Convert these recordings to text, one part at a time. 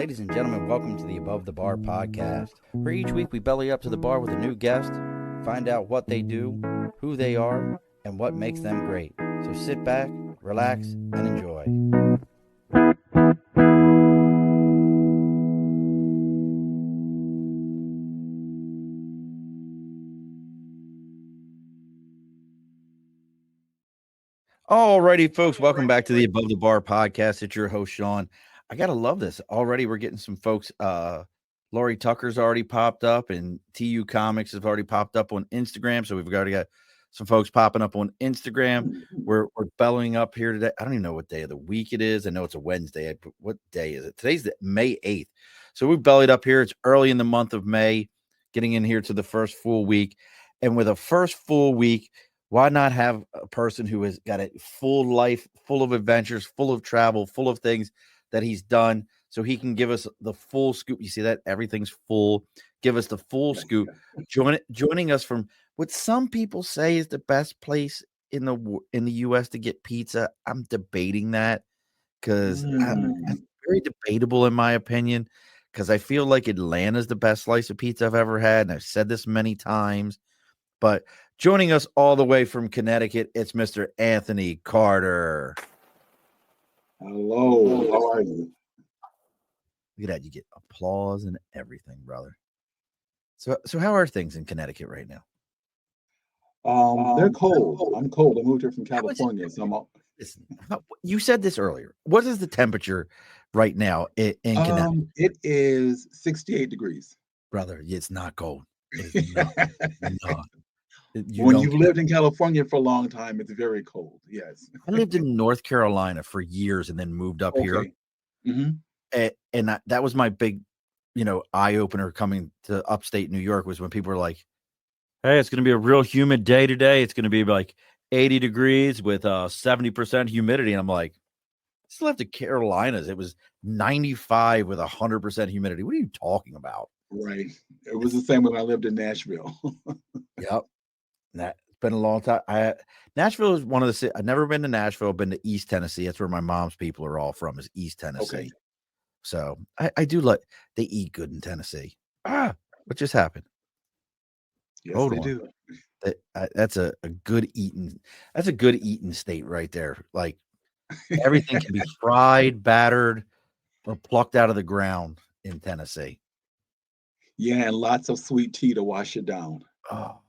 Ladies and gentlemen, welcome to the Above the Bar podcast, where each week we belly up to the bar with a new guest, find out what they do, who they are, and what makes them great. So sit back, relax, and enjoy. Alrighty, folks, welcome back to the Above the Bar podcast. It's your host, Sean. I gotta love this. Already we're getting some folks. Lori Tucker's already popped up, and TU Comics has already popped up on Instagram. So we've already got some folks popping up on Instagram. We're bellowing up here today. I don't even know what day of the week it is. I know it's a Wednesday. What day is it? Today's May 8th. So we bellied up here. It's early in the month of May, getting in here to the first full week. And with a first full week, why not have a person who has got a full life, full of adventures, full of travel, full of things that he's done, so he can give us the full scoop. You see that? Everything's full. Give us the full scoop. Joining us from what some people say is the best place in the U.S. to get pizza. I'm debating that because it's very debatable in my opinion, because I feel like Atlanta's the best slice of pizza I've ever had, and I've said this many times. But joining us all the way from Connecticut, it's Mr. Anthony Carter. Hello, how are you? Look at that. You get applause and everything, brother. So how are things in Connecticut right now? They're cold. I'm cold. I moved here from California. Listen, you said this earlier. What is the temperature right now in Connecticut? It is 68 degrees. Brother, it's not cold. It is not. When you've lived in California for a long time, it's very cold. Yes. I lived in North Carolina for years and then moved up here. Mm-hmm. And that was my big, eye opener coming to upstate New York, was when people were like, hey, it's going to be a real humid day today. It's going to be like 80 degrees with 70% humidity. And I'm like, I still have to Carolinas. It was 95 with 100% humidity. What are you talking about? Right. It was the same when I lived in Nashville. Yep. That's been a long time. Nashville is one of the. I've never been to Nashville. I've been to East Tennessee. That's where my mom's people are all from, is East Tennessee. Okay. So I do like, they eat good in Tennessee. What just happened? Yes, Hold they on. do. That's a good eating. That's a good eating state right there. Like everything can be fried, battered, or plucked out of the ground in Tennessee. Yeah, and lots of sweet tea to wash it down. Oh,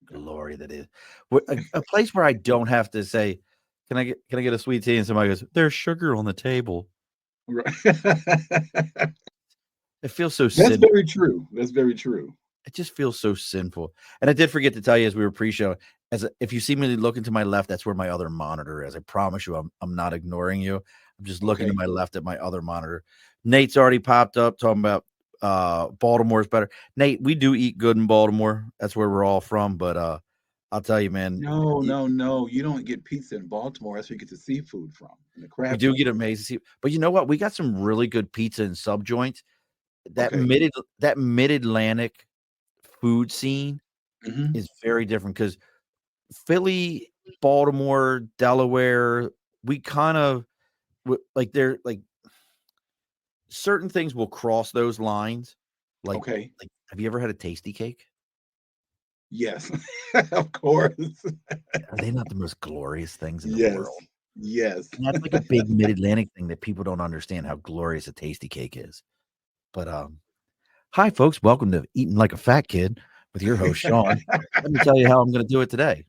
glory that is. A place where I don't have to say, can I get a sweet tea? And somebody goes, there's sugar on the table. Right. It feels so That's sinful. very true. That's very true. It just feels so sinful. And I did forget to tell you as we were pre-show, if you see me looking to my left, that's where my other monitor is. I promise you, I'm not ignoring you. I'm just looking to my left at my other monitor. Nate's already popped up talking about Baltimore's better. Nate, we do eat good in Baltimore. That's where we're all from. But I'll tell you, man. No. You don't get pizza in Baltimore. That's where you get the seafood from. The crab. We do get amazing seafood. But you know what? We got some really good pizza and sub joints. That mid-Atlantic food scene is very different, because Philly, Baltimore, Delaware, we kind of like, they're like, certain things will cross those lines. Like, have you ever had a tasty cake? Yes, of course. Are they not the most glorious things in the world? Yes. And that's like a big mid-Atlantic thing that people don't understand, how glorious a tasty cake is. But hi folks, welcome to Eating Like a Fat Kid with your host Sean. Let me tell you how I'm going to do it today.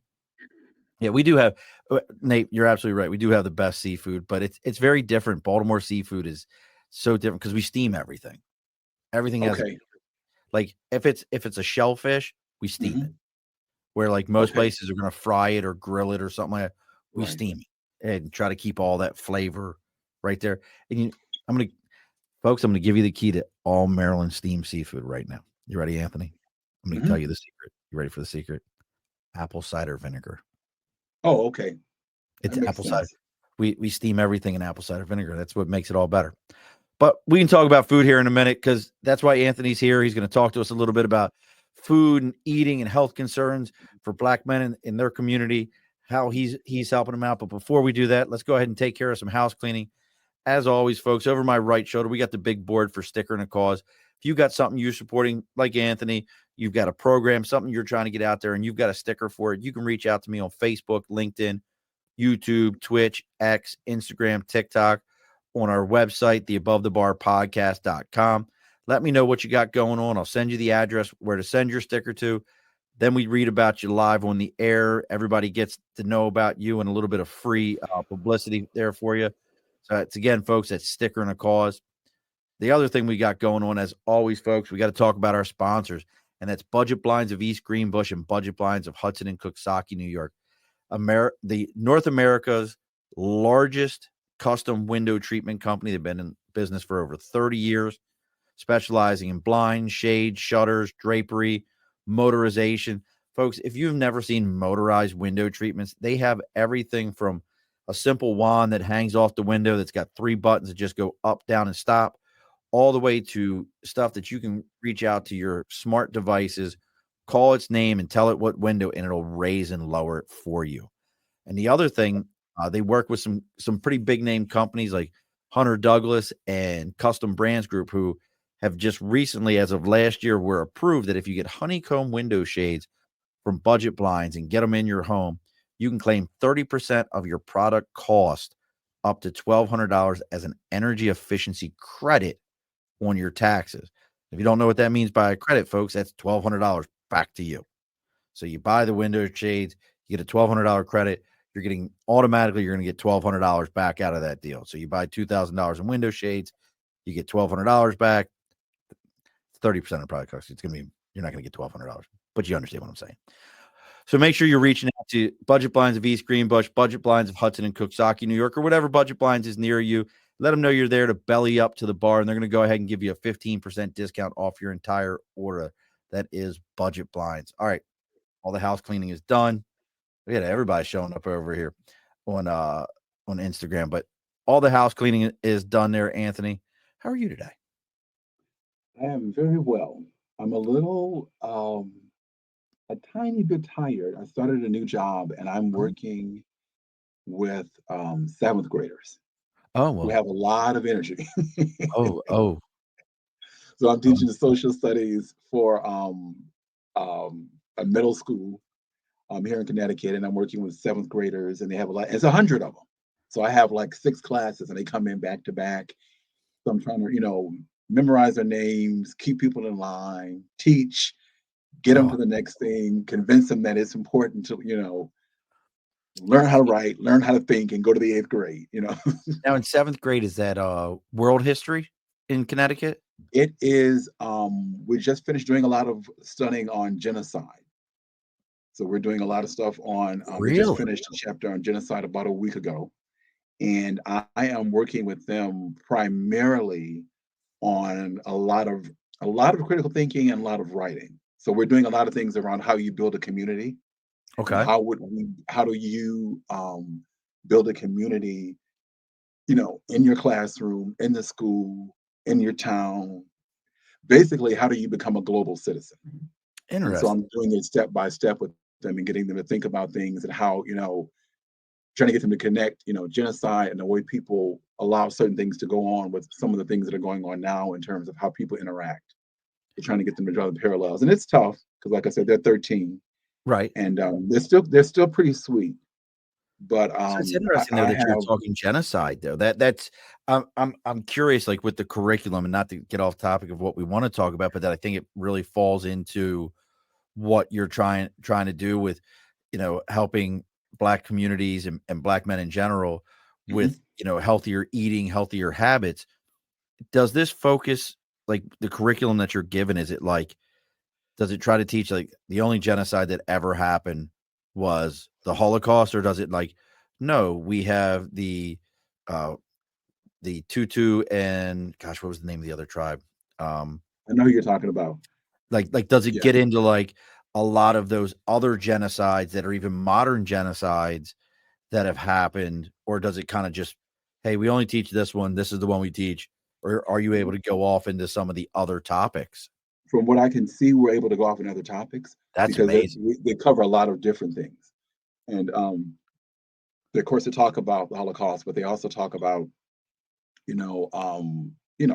Yeah, we do have, Nate, you're absolutely right. We do have the best seafood, but it's very different. Baltimore seafood is so different because we steam everything. Everything has, like, if it's a shellfish, we steam it. Where like most places are going to fry it or grill it or something like that, we steam it and try to keep all that flavor right there. And I'm going to give you the key to all Maryland steamed seafood right now. You ready, Anthony? I'm going to tell you the secret. You ready for the secret? Apple cider vinegar. Oh, okay. It's apple cider. We steam everything in apple cider vinegar. That's what makes it all better. But we can talk about food here in a minute, because that's why Anthony's here. He's going to talk to us a little bit about food and eating and health concerns for Black men in their community, how he's helping them out. But before we do that, let's go ahead and take care of some house cleaning. as always, folks, over my right shoulder, we got the big board for Sticker and a Cause. If you got something you're supporting, like Anthony, you've got a program, something you're trying to get out there, and you've got a sticker for it, you can reach out to me on Facebook, LinkedIn, YouTube, Twitch, X, Instagram, TikTok, on our website, theabovethebarpodcast.com. Let me know what you got going on. I'll send you the address where to send your sticker to. Then we read about you live on the air. Everybody gets to know about you and a little bit of free publicity there for you. So it's, again, folks, that's Sticker and a Cause. The other thing we got going on, as always, folks, we got to talk about our sponsors, and that's Budget Blinds of East Greenbush and Budget Blinds of Hudson and Coxsackie, New York. The North America's largest custom window treatment company. They've been in business for over 30 years, specializing in blinds, shades, shutters, drapery, motorization. Folks, if you've never seen motorized window treatments, they have everything from a simple wand that hangs off the window that's got 3 buttons that just go up, down, and stop, all the way to stuff that you can reach out to your smart devices, call its name, and tell it what window, and it'll raise and lower it for you. And the other thing, they work with some pretty big name companies like Hunter Douglas and Custom Brands Group, who have just recently, as of last year, were approved that if you get honeycomb window shades from Budget Blinds and get them in your home, you can claim 30% of your product cost up to $1,200 as an energy efficiency credit on your taxes. If you don't know what that means by a credit, folks, that's $1,200 back to you. So you buy the window shades, you get a $1,200 credit. You're going to get $1,200 back out of that deal. So you buy $2,000 in window shades, you get $1,200 back. 30% of the product cost. You're not going to get $1,200, but you understand what I'm saying. So make sure you're reaching out to Budget Blinds of East Greenbush, Budget Blinds of Hudson and Coxsackie, New York, or whatever Budget Blinds is near you. Let them know you're there to belly up to the bar, and they're going to go ahead and give you a 15% discount off your entire order. That is Budget Blinds. All right. All the house cleaning is done. We had everybody showing up over here on Instagram, but all the house cleaning is done there. Anthony, how are you today? I am very well. I'm a little, a tiny bit tired. I started a new job and I'm working with 7th graders Oh, who well. have a lot of energy. Oh. So I'm teaching the social studies for a middle school here in Connecticut, and I'm working with 7th graders, and they have a lot. It's 100 of them. So I have like 6 classes, and they come in back to back. So I'm trying to, memorize their names, keep people in line, teach, get them to the next thing, convince them that it's important to, learn how to write, learn how to think, and go to the 8th grade. Now in 7th grade, is that world history in Connecticut? It is. We just finished doing a lot of studying on genocide. So we're doing a lot of stuff on. We just Really? finished a chapter on genocide about a week ago, and I am working with them primarily on a lot of critical thinking and a lot of writing. So we're doing a lot of things around how you build a community. And Okay. how do you build a community, in your classroom, in the school, in your town? Basically, how do you become a global citizen? And so Interesting. I'm doing it step by step with them and getting them to think about things and how, trying to get them to connect, genocide and the way people allow certain things to go on with some of the things that are going on now in terms of how people interact. We're trying to get them to draw the parallels. And it's tough because, like I said, they're 13. Right. And they're still pretty sweet. But So it's I, interesting though I that you're have talking genocide though. That's I'm curious, like with the curriculum, and not to get off topic of what we want to talk about, but that I think it really falls into what you're trying to do with, helping Black communities and Black men in general mhm. with, healthier eating, healthier habits. Does this focus, like the curriculum that you're given, is it like, does it try to teach like the only genocide that ever happened was the Holocaust, or does it like, no, we have uh the Tutu and gosh, what was the name of the other tribe? I know who you're talking about. Like does it Yeah. get into like a lot of those other genocides that are even modern genocides that have happened, or does it kind of just, hey, we only teach this one, this is the one we teach, or are you able to go off into some of the other topics? From what I can see, we're able to go off on other topics That's because amazing. they cover a lot of different things. And of course, they talk about the Holocaust, but they also talk about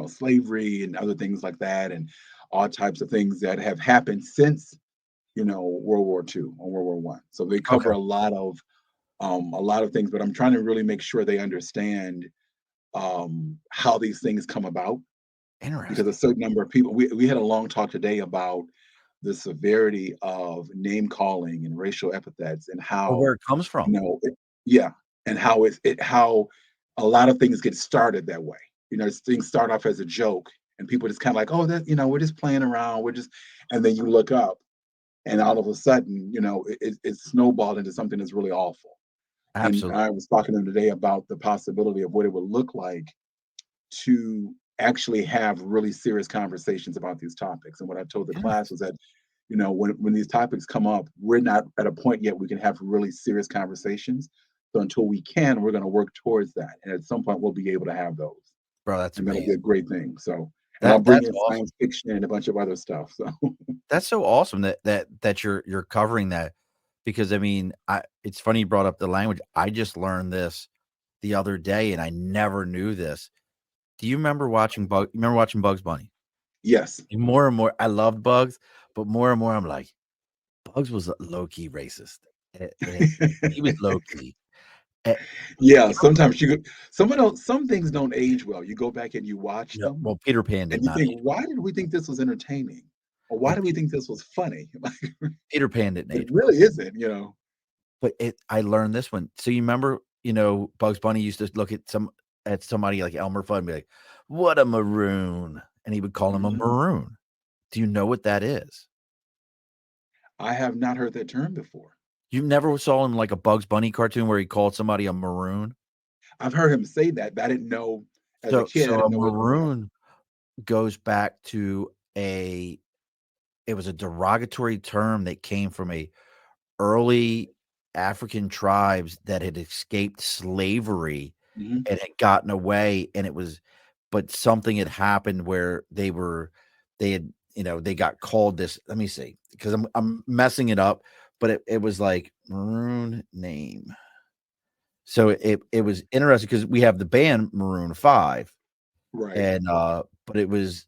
slavery and other things like that, and all types of things that have happened since, World War II or World War One. So they cover Okay. a lot of things, but I'm trying to really make sure they understand how these things come about, because a Interesting. certain number of people, we had a long talk today about the severity of name calling and racial epithets, and Or how, where it comes you from. know, it, yeah, and how a lot of things get started that way. Things start off as a joke, and people just kind of like, oh, that, we're just playing around, and then you look up, and all of a sudden, it snowballed into something that's really awful. And Absolutely. I was talking to them today about the possibility of what it would look like to actually have really serious conversations about these topics. And what I told the class was that, when these topics come up, we're not at a point yet we can have really serious conversations. So until we can, we're going to work towards that. And at some point, we'll be able to have those. Bro, that's And that'll be a amazing. great thing. So, and I'll That bring that's in awesome. science fiction and a bunch of other stuff. So, That's so awesome that you're covering that, because I mean, it's funny you brought up the language. I just learned this the other day and I never knew this. Do you remember watching Bugs Bunny? yes. And more and more I loved Bugs, but more and more I'm like, Bugs was low key racist. He was low key. Eh, Yeah, sometimes some things don't age well. You go back and you watch no, them well, Peter Pan and did you not think, age why did we think this was entertaining? Or why well. did we think this was funny? Peter Pan didn't It age well. really isn't. But I learned this one. So you remember, Bugs Bunny used to look at somebody like Elmer Fudd and be like, "What a maroon," and he would call him a Mhm. maroon. Do you know what that is? I have not heard that term before. You never saw him like a Bugs Bunny cartoon where he called somebody a maroon? I've heard him say that, but I didn't know as a kid, I So a didn't know what. maroon goes back to a it was a derogatory term that came from a early African tribes that had escaped slavery Mhm. and had gotten away, and but something had happened where they had, they got called this. Let me see, because I'm messing it up, but it was like maroon name. So it was interesting because we have the band Maroon 5, Right. and but it was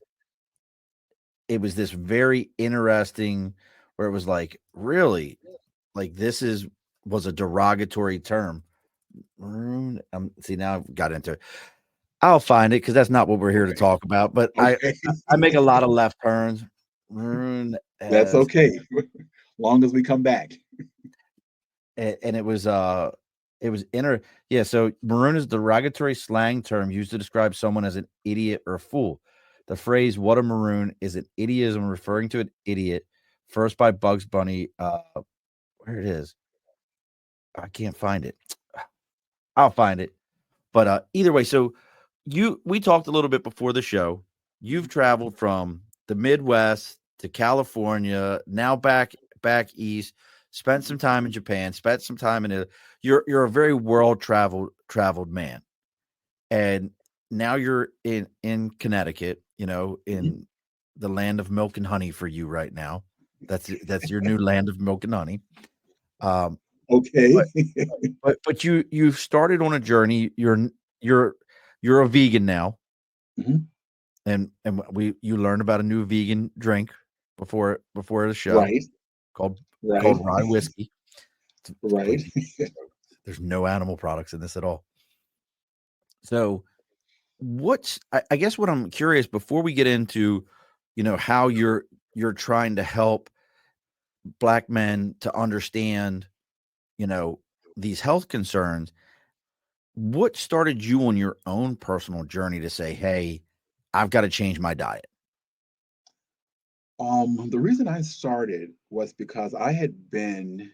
this very interesting where it was like, really, like was a derogatory term. Maroon. See, now I've got into it. I'll find it because that's not what we're here to Okay. talk about. But Okay. I make a lot of left turns. Maroon That's as okay. Long as we come back. and it was yeah. So maroon is a derogatory slang term used to describe someone as an idiot or fool. The phrase "what a maroon" is an idiom referring to an idiot. First by Bugs Bunny. Where it is, I can't find it. I'll find it. But, either way, so we talked a little bit before the show. You've Mhm. traveled from the Midwest to California, now back east, spent some Mhm. time in Japan, spent some time in you're a very world traveled man. And now you're in Connecticut, Mhm. in the land of milk and honey for you right now. That's your new land of milk and honey. Um, Okay. but but you've started on a journey. You're you're a vegan now, Mhm. and you learned about a new vegan drink before the show Right. called Right. called rye whiskey. It's Right. completely there's no animal products in this at all. So I guess what I'm curious before we get into, how you're trying to help black men to understand, you know, these health concerns. What started you on your own personal journey to say, "Hey, I've gotta change my diet"? The reason I started was because I had been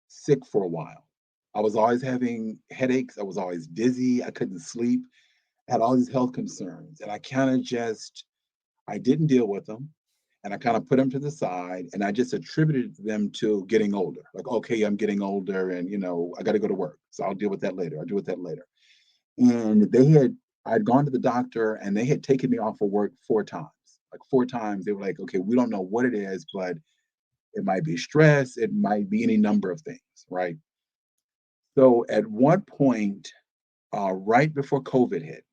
sick for a while. I was always having headaches. I was always dizzy. I couldn't sleep. I had all these health concerns, and I didn't deal with them, and I kind of put them to the side, and I just attributed them to getting older. Like, okay, I'm getting older, and I got to go to work, so I'll deal with that later. I'll deal with that later. And I'd gone to the doctor, and they had taken me off of work 4 times. Like 4 times, they were like, okay, we don't know what it is, but it might be stress, it might be any number of things, right? So at one point, right before COVID hit,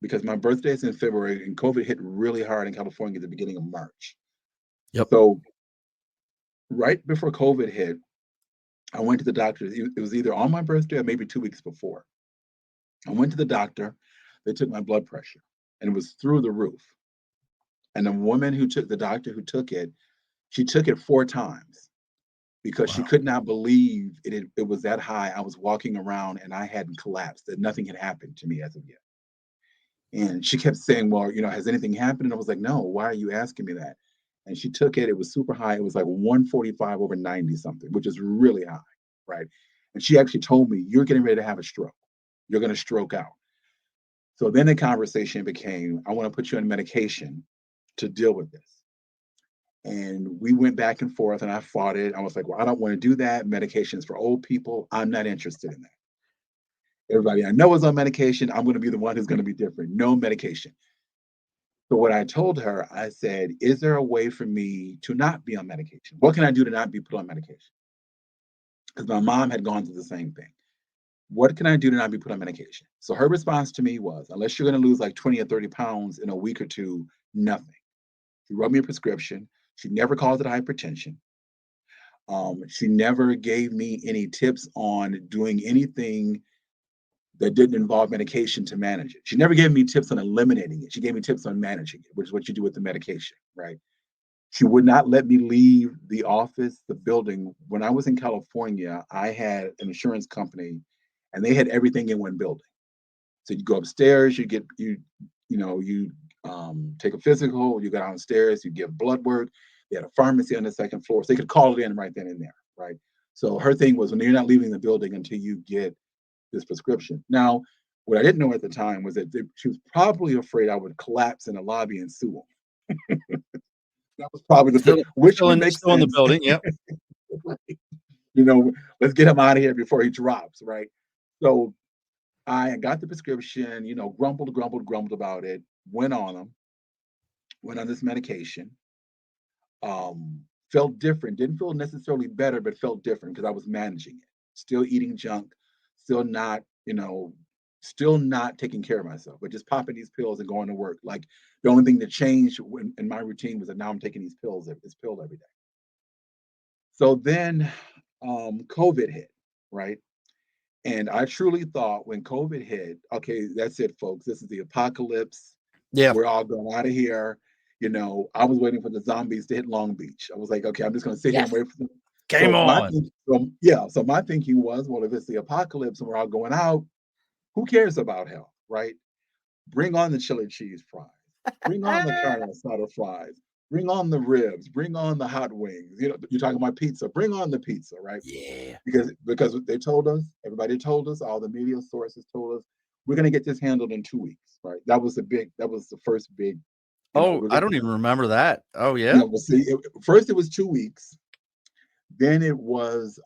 because my birthday is in February and COVID hit really hard in California at the beginning of March. Yep. So right before COVID hit, I went to the doctor. It was either on my birthday or maybe 2 weeks before. I went to the doctor. They took my blood pressure and it was through the roof. And the doctor who took it, she took it 4 times because she Wow. could not believe it was that high. I was walking around and I hadn't collapsed, that nothing had happened to me as of yet. And she kept saying, "Well, has anything happened?" And I was like, "No, why are you asking me that?" And she took it. It was super high. It was like 145 over 90 something, which is really high, right? And she actually told me, "You're getting ready to have a stroke. You're going to stroke out." So then the conversation became, "I want to put you on medication to deal with this." And we went back and forth and I fought it. I was like, "Well, I don't want to do that. Medications for old people. I'm not interested in that. Everybody I know is on medication. I'm going to be the one who's going to be different. No medication." So what I told her, I said, "Is there a way for me to not be on medication? What can I do to not be put on medication?" Because my mom had gone through the same thing. What can I do to not be put on medication? So her response to me was, "Unless you're going to lose like 20 or 30 pounds in a week or two, nothing." She wrote me a prescription. She never called it hypertension. She never gave me any tips on doing anything that didn't involve medication to manage it. She never gave me tips on eliminating it. She gave me tips on managing it, which is what you do with the medication, right? She would not let me leave the office, the building. When I was in California, I had an insurance company and they had everything in one building. So you go upstairs, you take a physical, you go downstairs, you give blood work. They had a pharmacy on the second floor. So they could call it in right then and there, right? So her thing was, when you're not leaving the building until you get this prescription. Now, what I didn't know at the time was that she was probably afraid I would collapse in the lobby and sue them. That was probably the thing, Still, which would make still in the sense. building. Yep. Right? You know, let's get him out of here before he drops, right? So I got the prescription, grumbled about it, went on them, went on this medication, felt different, didn't feel necessarily better, but felt different because I was managing it. Still eating junk, still not, still not taking care of myself, but just popping these pills and going to work. Like the only thing that changed in my routine was that now I'm taking this pill every day. So then COVID hit, right? And I truly thought when COVID hit, okay, that's it, folks. This is the apocalypse. Yeah. We're all going out of here. I was waiting for the zombies to hit Long Beach. I was like, okay, I'm just going to sit here and Yes. wait for them. Game on. So my thinking was, well, if it's the apocalypse and we're all going out, who cares about health, right? Bring on the chili cheese fries. Bring on the carne asada fries. Bring on the ribs. Bring on the hot wings. You're talking about pizza. Bring on the pizza, right? Yeah. Because they told us, everybody told us, all the media sources told us, we're going to get this handled in 2 weeks, right? That was the first big, Oh, we're I going don't even remember that. Oh, to, yeah. we'll see. First it was 2 weeks. Then it was,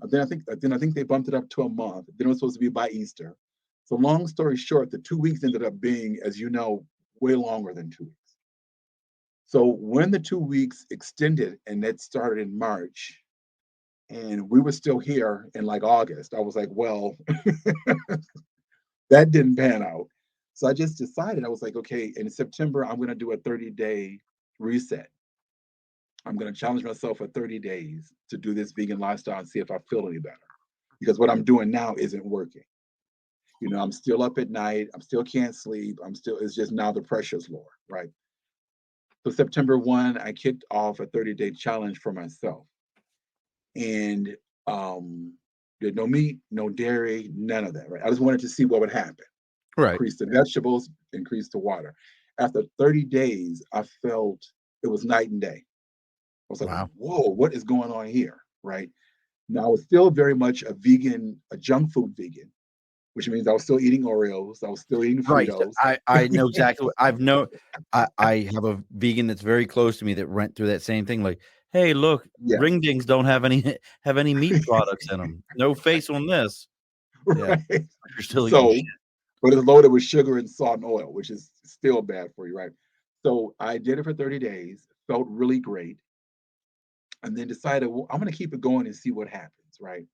then I think they bumped it up to a month. Then it was supposed to be by Easter. So long story short, the 2 weeks ended up being, as you know, way longer than 2 weeks. So when the 2 weeks extended and that started in March, and we were still here in like August, I was like, well, that didn't pan out. So I just decided, I was like, okay, in September, I'm going to do a 30-day reset. I'm going to challenge myself for 30 days to do this vegan lifestyle and see if I feel any better. Because what I'm doing now isn't working. I'm still up at night. I'm still can't sleep. It's just now the pressure's lower, right? So September 1, I kicked off a 30-day challenge for myself. And did no meat, no dairy, none of that, right? I just wanted to see what would happen. Right. Increase the vegetables, increase the water. After 30 days, I felt it was night and day. I was like, Wow. whoa, what is going on here? Right. Now I was still very much a vegan, a junk food vegan, which means I was still eating Oreos, I was still eating Right. Fritos. I know exactly what I have a vegan that's very close to me that went through that same thing. Like, hey, look, Yeah. ring dings don't have any meat products in them. No face on this. Yeah. Right. But you're still eating So, shit. but it's loaded with sugar and salt and oil, which is still bad for you, right? So I did it for 30 days, felt really great, and then decided, well, I'm going to keep it going and see what happens, right?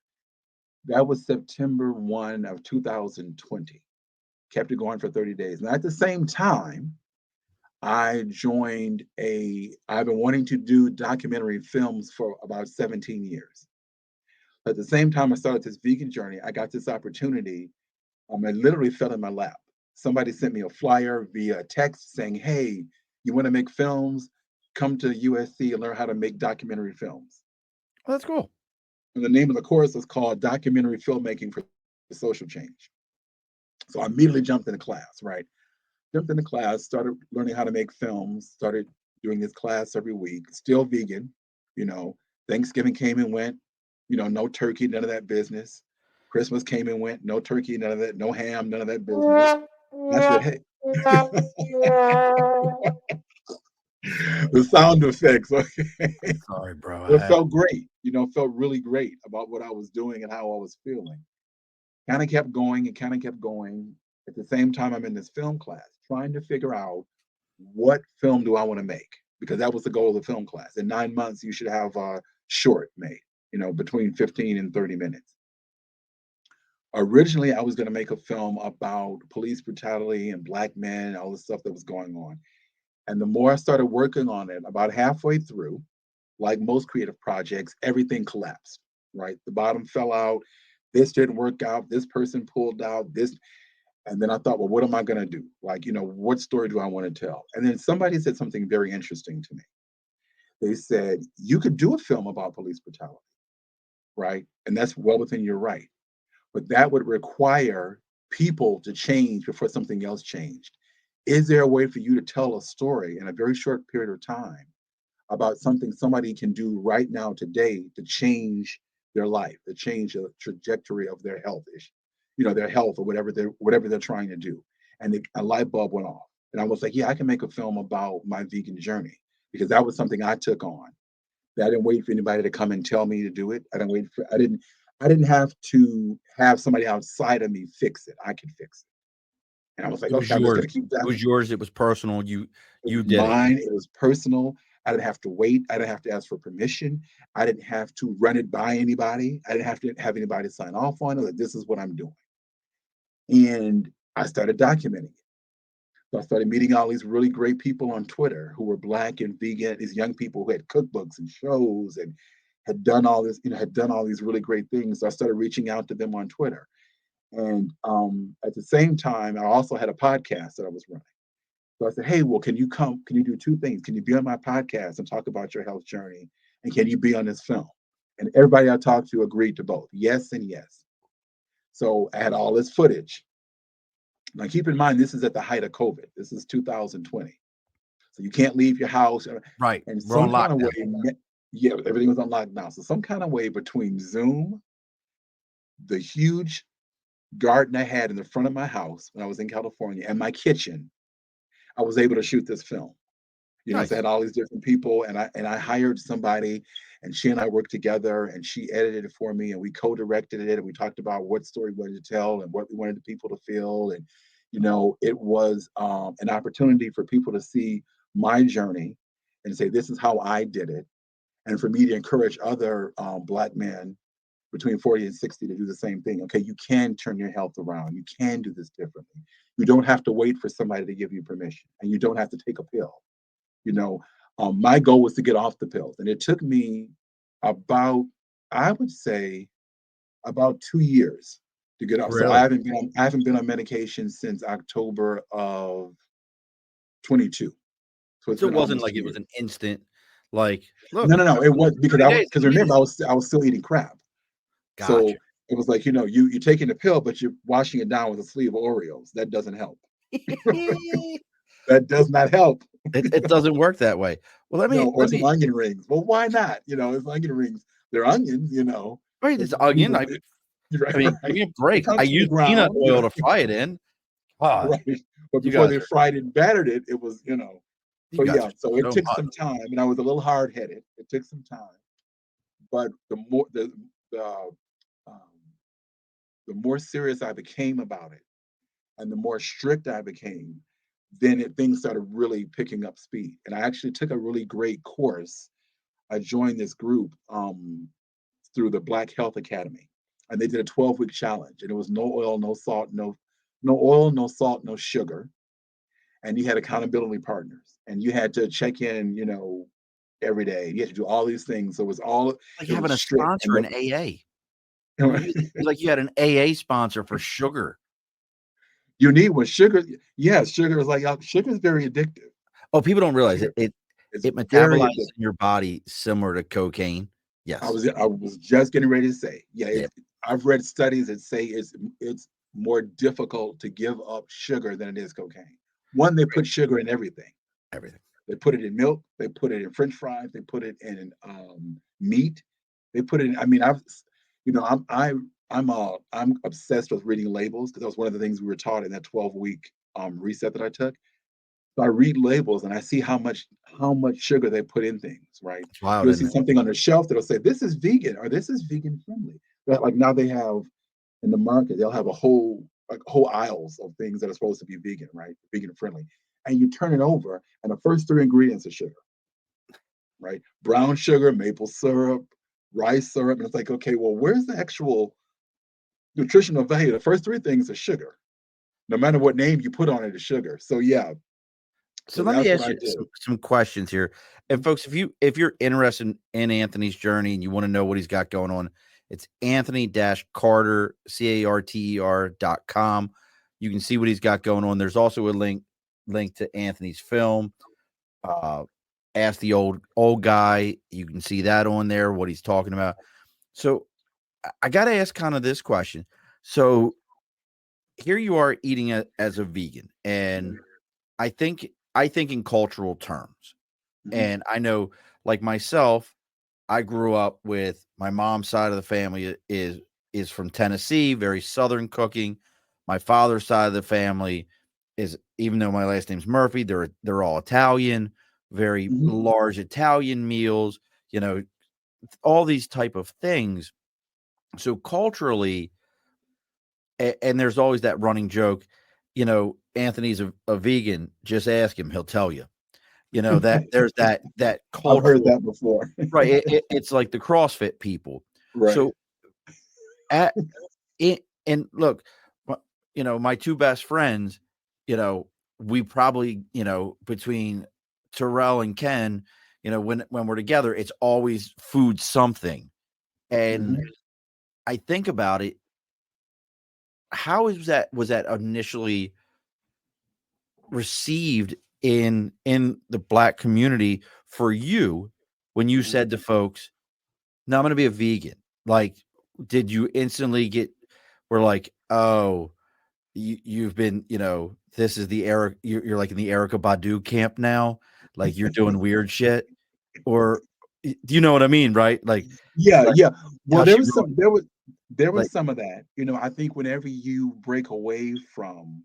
That was September 1 of 2020. kept it going for 30 days. And at the same time, I've been wanting to do documentary films for about 17 years. At the same time I started this vegan journey, I got this opportunity. It literally fell in my lap. Somebody sent me a flyer via text saying, "Hey, you want to make films? Come to USC and learn how to make documentary films." Oh, that's cool. And the name of the course was called Documentary Filmmaking for Social Change. So I immediately jumped into class, right? Jumped into class, started learning how to make films, started doing this class every week, still vegan, you know. Thanksgiving came and went, no turkey, none of that business. Christmas came and went, no turkey, none of that, no ham, none of that business. And I said, hey, the sound effects, okay. Sorry, bro. It felt great, felt really great about what I was doing and how I was feeling. Kind of kept going and kind of kept going. At the same time, I'm in this film class trying to figure out what film do I want to make, because that was the goal of the film class. In 9 months, you should have a short made, between 15 and 30 minutes. Originally, I was going to make a film about police brutality and Black men, all the stuff that was going on. And the more I started working on it, about halfway through, like most creative projects, everything collapsed, right? The bottom fell out. This didn't work out. This person pulled out. And then I thought, well, what am I going to do? Like, what story do I want to tell? And then somebody said something very interesting to me. They said, you could do a film about police brutality, right? And that's well within your right. But that would require people to change before something else changed. Is there a way for you to tell a story in a very short period of time about something somebody can do right now today to change their life, to change the trajectory of their health issue, their health or whatever they're trying to do? And a light bulb went off. And I was like, yeah, I can make a film about my vegan journey, because that was something I took on. I didn't wait for anybody to come and tell me to do it. I didn't have to have somebody outside of me fix it. I could fix it. And I was like, It was okay, I'm just yours. gonna keep It that. was yours. It was personal. It You was did it. mine. It was personal. I didn't have to wait. I didn't have to ask for permission. I didn't have to run it by anybody. I didn't have to have anybody sign off on it. Like, this is what I'm doing. And I started documenting it. So I started meeting all these really great people on Twitter who were Black and vegan, these young people who had cookbooks and shows and had done all this, had done all these really great things. So I started reaching out to them on Twitter. And at the same time, I also had a podcast that I was running. So I said, hey, well, can you come? Can you do two things? Can you be on my podcast and talk about your health journey? And can you be on this film? And everybody I talked to agreed to both, yes and yes. So I had all this footage. Now, keep in mind, this is at the height of COVID. This is 2020. So you can't leave your house. Right. And We're some on kind of lockdown. way, yeah, everything was on lockdown. So some kind of way between Zoom, the huge garden I had in the front of my house when I was in California, and my kitchen, I was able to shoot this film. So I Nice. had all these different people, and I hired somebody, and she and I worked together, and she edited it for me, and we co-directed it, and we talked about what story we wanted to tell and what we wanted the people to feel. And it was an opportunity for people to see my journey and say, this is how I did it, and for me to encourage other Black men between 40 and 60 to do the same thing. Okay, you can turn your health around. You can do this differently. You don't have to wait for somebody to give you permission, and you don't have to take a pill. My goal was to get off the pills, and it took me about, I would say, about 2 years to get off. So Really? I haven't been on medication since October of 22. So it's So it been wasn't almost like two it was years. an instant, like, look, No, no, no. It was because 30 days. because Give me remember this. I was still eating crap. Gotcha. So it was like, you're taking the pill, but you're washing it down with a sleeve of Oreos. That doesn't help. it That does not help. it doesn't work that way. Well, let No, me or let some me onion rings. Well, why not? It's onion rings. They're onions, wait but this again. right, I mean, give right. me a They break. come I from the use peanut ground, oil to fry it in. God, right. But you before guys they are fried it and battered it, it was, you So guys yeah, are so it so took much. some time, and I was a little hard headed. It took some time, but the um, the more serious I became about it, and the more strict I became, then things started really picking up speed. And I actually took a really great course. I joined this group through the Black Health Academy, and they did a 12-week challenge, and it was no oil, no salt, no no oil, no salt, no sugar, and you had accountability partners, and you had to check in, every day. You had to do all these things. So Like it having was a strict. And sponsor in AA. Like you had an AA sponsor for sugar. you need what sugar. Yes, sugar is sugar is very addictive. Oh, people don't realize Sugar it. is It very metabolizes addictive. in your body similar to cocaine. Yes. I was just getting ready to say, yeah, Yeah. I've read studies that say it's more difficult to give up sugar than it is cocaine. One, they put sugar in everything. Everything. They put it in milk. They put it in French fries. They put it in meat. They put it in. I mean, I'm obsessed with reading labels because that was one of the things we were taught in that 12-week reset that I took. So I read labels and I see how much sugar they put in things, right? It's wild, You'll isn't see it? something on the shelf that'll say this is vegan or this is vegan friendly. But like now they have in the market, they'll have a whole aisles of things that are supposed to be vegan, right? Vegan friendly. And you turn it over, and the first three ingredients are sugar, right? Brown sugar, maple syrup, rice syrup. And it's like, okay, well, where's the actual nutritional value? The first three things are sugar. No matter what name you put on it is sugar. So yeah, So so let me that's what ask I you did. some questions here. And folks, if you're interested in Anthony's journey and you want to know what he's got going on, it's Anthony-Carter, CARTER.com. You can see what he's got going on. There's also a link to Anthony's film. Ask the old guy. You can see that on there, what he's talking about. So I got to ask kind of this question. So here you are eating as a vegan, and I think in cultural terms. Mhm. And I know, like myself, I grew up with my mom's side of the family is from Tennessee, very Southern cooking. My father's side of the family is, even though my last name's Murphy, they're all Italian, very Mhm. large Italian meals, all these type of things. So culturally, and there's always that running joke, Anthony's a vegan, just ask him, he'll tell you. That there's that I've heard cultural, that before. right? It's like the CrossFit people. Right. So at it, and look, my two best friends, we probably, between Terrell and Ken, when we're together, it's always food something. And Mhm. I think about it, how was that initially received in the Black community for you when you Mhm. said to folks, no, I'm going to be a vegan? Like, did you instantly we're like, oh, you've been, this is the Eric, you're like in the Erica Badu camp now, like you're doing weird shit, or do you know what I mean? Right? Yeah, Like yeah. Well, how she ruined, there was like, some of that. I think whenever you break away from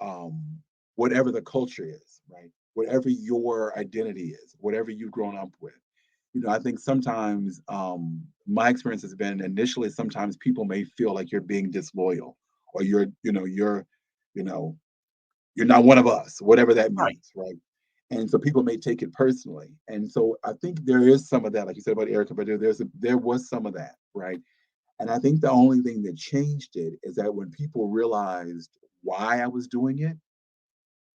um whatever the culture is, right? Whatever your identity is, whatever you've grown up with. I think sometimes my experience has been initially sometimes people may feel like you're being disloyal or you know, you're not one of us, whatever that right. means, right? And so people may take it personally. And so I think there is some of that, like you said about Erica Badu, there was some of that, right? And I think the only thing that changed it is that when people realized why I was doing it,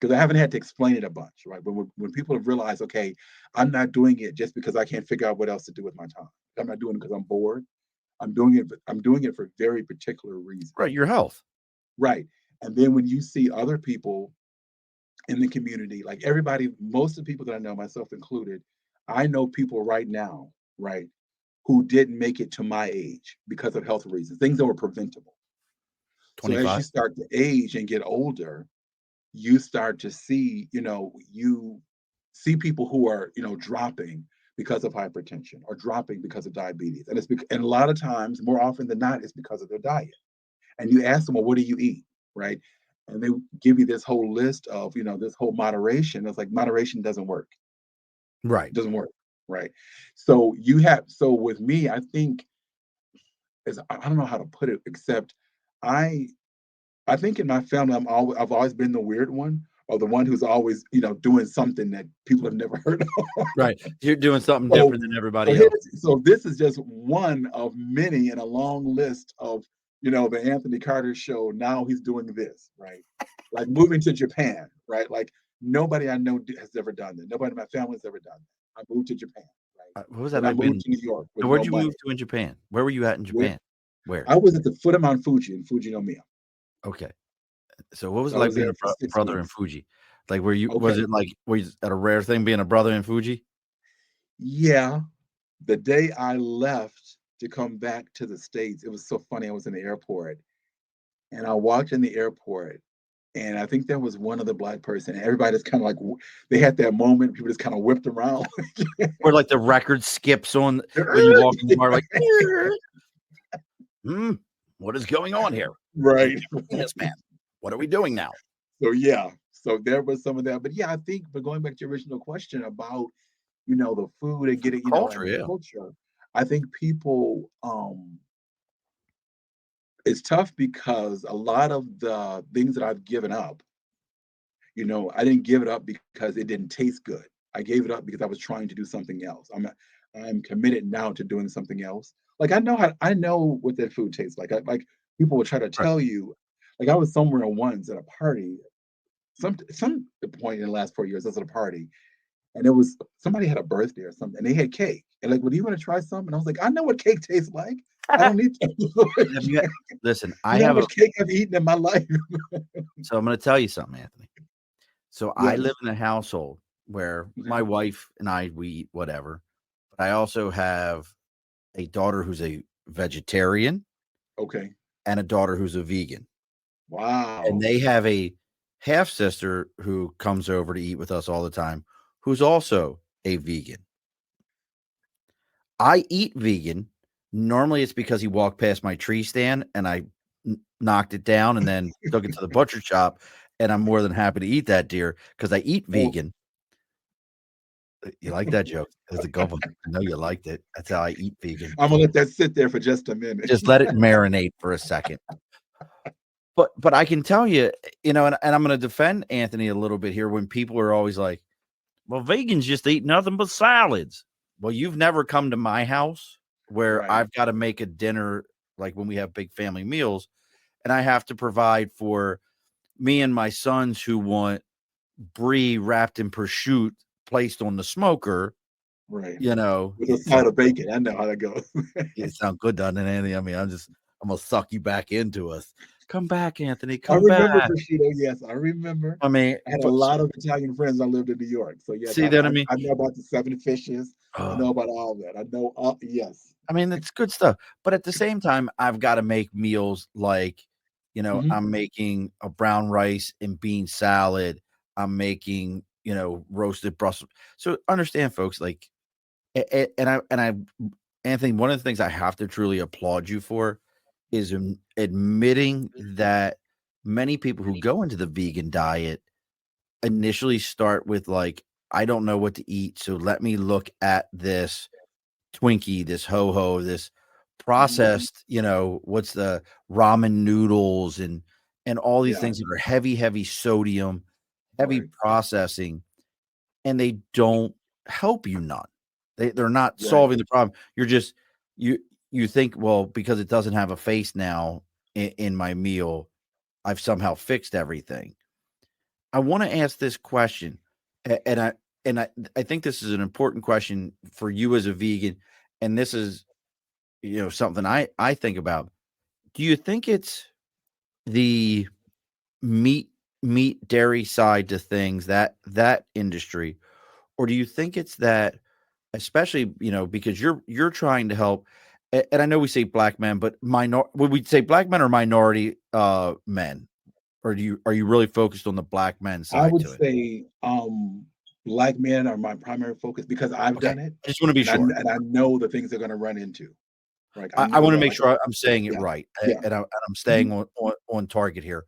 because I haven't had to explain it a bunch, right? But when people have realized, okay, I'm not doing it just because I can't figure out what else to do with my time. I'm not doing it because I'm bored. I'm doing it for very particular reasons, Right. Your health. right? And then when you see other people in the community, like everybody, most of the people that I know, myself included, I know people right now, right, who didn't make it to my age because of health reasons, things that were preventable. So as 25. you start to age and get older, you start to see, you see people who are, dropping because of hypertension or dropping because of diabetes. And a lot of times, more often than not, it's because of their diet. And you ask them, well, what do you eat? Right. And they give you this whole list of, this whole moderation. It's like moderation doesn't work. Right. It doesn't work. Right. So with me, I think I don't know how to put it, except I I think in my family, I've always been the weird one, or the one who's always, doing something that people have never heard of. Right. You're doing something So, different than so everybody else. here's, so this is just one of many in a long list of the Anthony Carter show. Now he's doing this, right? Like moving to Japan, right? Like nobody I know has ever done that. Nobody in my family has ever done that. I moved to Japan, right? What was that? And I moved to New York with Where'd no you money. move to in Japan? Where were you at in Where Japan? Where? I was at the foot of Mount Fuji in Fuji no Miya. Okay. So what was So it I like was being there a for 6 brother in weeks. Fuji? Like, was Okay. it like, were you at a rare thing being a brother in Fuji? Yeah. The day I left to come back to the States, it was so funny. I was in the airport and I walked in the airport and I think there was one other black person. And everybody just kind of like, they had that moment. People just kind of whipped around. Or like the record skips on when you walk in the bar, like, what is going on here? Right. Yes, man. What are we doing now? So yeah, so there was some of that. But yeah, I think, but going back to your original question about, the food and getting, Culture, and the yeah. culture, I think people, it's tough because a lot of the things that I've given up, I didn't give it up because it didn't taste good. I gave it up because I was trying to do something else. I'm committed now to doing something else. Like I know what that food tastes like. Like people will try to Right. tell you. Like I was somewhere once at a party, some point in the last 4 years, I was at a party, and it was somebody had a birthday or something, and they had cake. And like, well, do you want to try some? And I was like, I know what cake tastes like. I don't need Have you to. listen, You know how much cake I've eaten in my life? so I'm going to tell you something, Anthony. So I Yes. live in a household where my Okay. wife and I, we eat whatever. But I also have a daughter who's a vegetarian Okay. and a daughter who's a vegan. And Wow. they have a half sister who comes over to eat with us all the time, who's also a vegan. I eat vegan. Normally it's because he walked past my tree stand and I knocked it down and then took it to the butcher shop. And I'm more than happy to eat that deer because I eat Oh, vegan. You like that joke? It was a good one. I know you liked it. That's how I eat vegan. I'm gonna let that sit there for just a minute. Just let it marinate for a second. But I can tell you, and I'm going to defend Anthony a little bit here when people are always like, well, vegans just eat nothing but salads. Well, you've never come to my house where Right. I've got to make a dinner like when we have big family meals, and I have to provide for me and my sons who want brie wrapped in prosciutto placed on the smoker, Right. With a it sounds side of bacon. I know how that goes. it sounds good, doesn't it, Anthony? I mean, I'm gonna suck you back into us. Come back, Anthony. I Come remember back. prosciutto. Yes, I remember. I mean, I had a lot of Italian friends. I lived in New York, so yes, see that I mean? I know about the seven fishes. I Oh, know about all that. I know all. Yes. I mean, it's good stuff. But at the same time, I've got to make meals like, Mhm. I'm making a brown rice and bean salad. I'm making, roasted Brussels. So understand, folks, like, Anthony, one of the things I have to truly applaud you for is admitting that many people who go into the vegan diet initially start with like, I don't know what to eat, so let me look at this Twinkie, this ho-ho, this Mhm. processed, what's the ramen noodles and all these Yeah. things that are heavy, heavy sodium, heavy Right. processing, and they don't help you none. They're not Right. solving the problem. You're just you you think, well, because it doesn't have a face now in my meal, I've somehow fixed everything. I want to ask this question, and I think this is an important question for you as a vegan, and this is something I think about. Do you think it's the meat dairy side to things that industry, or do you think it's that, especially because you're trying to help, and I know we say black men, but would we say black men or minority men, or are you really focused on the black men I side would to it? say black men are my primary focus because I've Okay. done it, I just wanna be sure. and I know the things they're going to run into. Like I I know wanna that. make Like sure I'm saying it yeah, right, yeah. and I'm Mhm. staying on target here.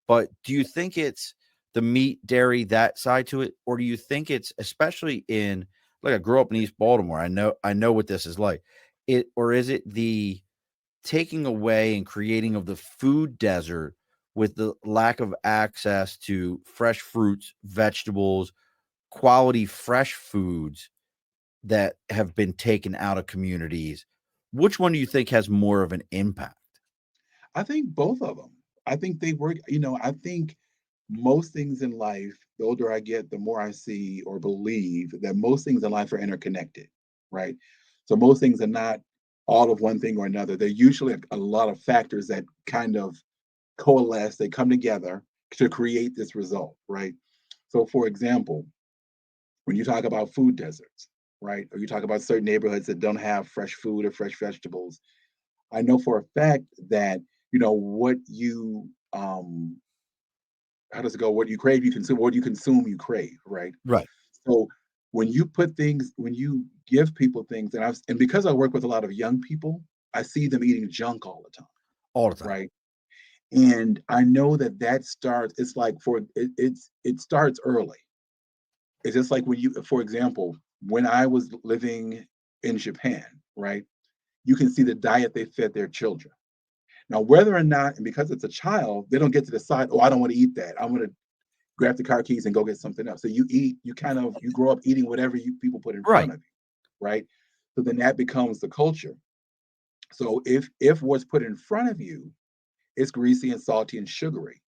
But do you think it's the meat, dairy, that side to it? Or do you think it's especially in like, I grew up in East Baltimore. I know what this is like. Or is it the taking away and creating of the food desert with the lack of access to fresh fruits, vegetables, quality fresh foods that have been taken out of communities? Which one do you think has more of an impact? I think both of them. I think they work, I think most things in life, the older I get, the more I see or believe that most things in life are interconnected, right? So most things are not all of one thing or another. They're usually a lot of factors that kind of coalesce, they come together to create this result, right? So for example, when you talk about food deserts, right? Or you talk about certain neighborhoods that don't have fresh food or fresh vegetables, I know for a fact that, what you how does it go? What you crave, you consume. What you consume, you crave, right? Right. So when you give people things, and because I work with a lot of young people, I see them eating junk all the time, All the time. right? And I know that starts. It's like it starts early. It's just like for example, when I was living in Japan, right? You can see the diet they fed their children. Now, whether or not, and because it's a child, they don't get to decide, oh, I don't want to eat that. I'm going to grab the car keys and go get something else. So you grow up eating whatever people put in Right. front of you, right? So then that becomes the culture. So if what's put in front of you is greasy and salty and sugary,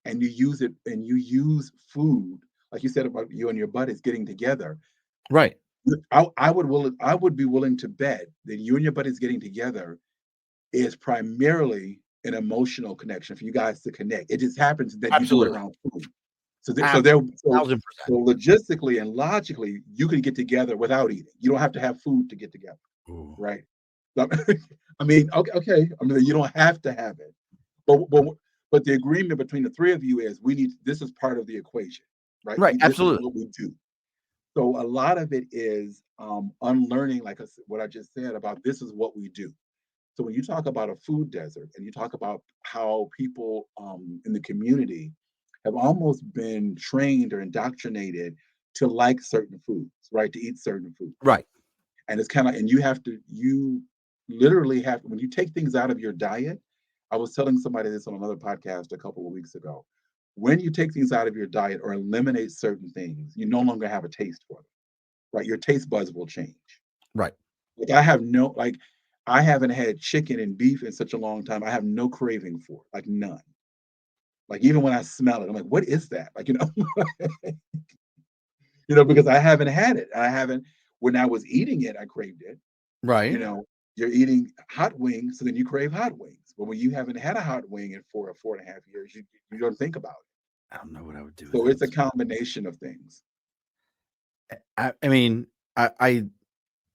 and you use food, like you said about you and your buddies getting together, Right. I would be willing to bet that you and your buddies getting together is primarily an emotional connection for you guys to connect. It just happens that you do it Absolutely. around food. So, th- so there, Absolutely. so, 1000%. so logistically and logically, you can get together without eating. You don't have to have food to get together, Ooh. right? So- I mean, okay. I mean, you don't have to have it, but the agreement between the three of you is this is part of the equation, right? Right. This is Absolutely. what we do. So a lot of it is unlearning, like what I just said about this is what we do. So when you talk about a food desert and you talk about how people in the community have almost been trained or indoctrinated to like certain foods, right? To eat certain foods. Right. And it's kind of, and you literally have, when you take things out of your diet, I was telling somebody this on another podcast a couple of weeks ago. When you take things out of your diet or eliminate certain things, you no longer have a taste for them, right? Your taste buds will change. Right. Like I haven't had chicken and beef in such a long time. I have no craving for it, like none. Like even when I smell it, I'm like, what is that? Like, because I haven't had it. I haven't when I was eating it, I craved it. You Right. know, you're eating hot wings, so then you crave hot wings. But when you haven't had a hot wing in 4.5 years, you don't think about it. I don't know what I would do with So that. it's a combination of things. I mean, I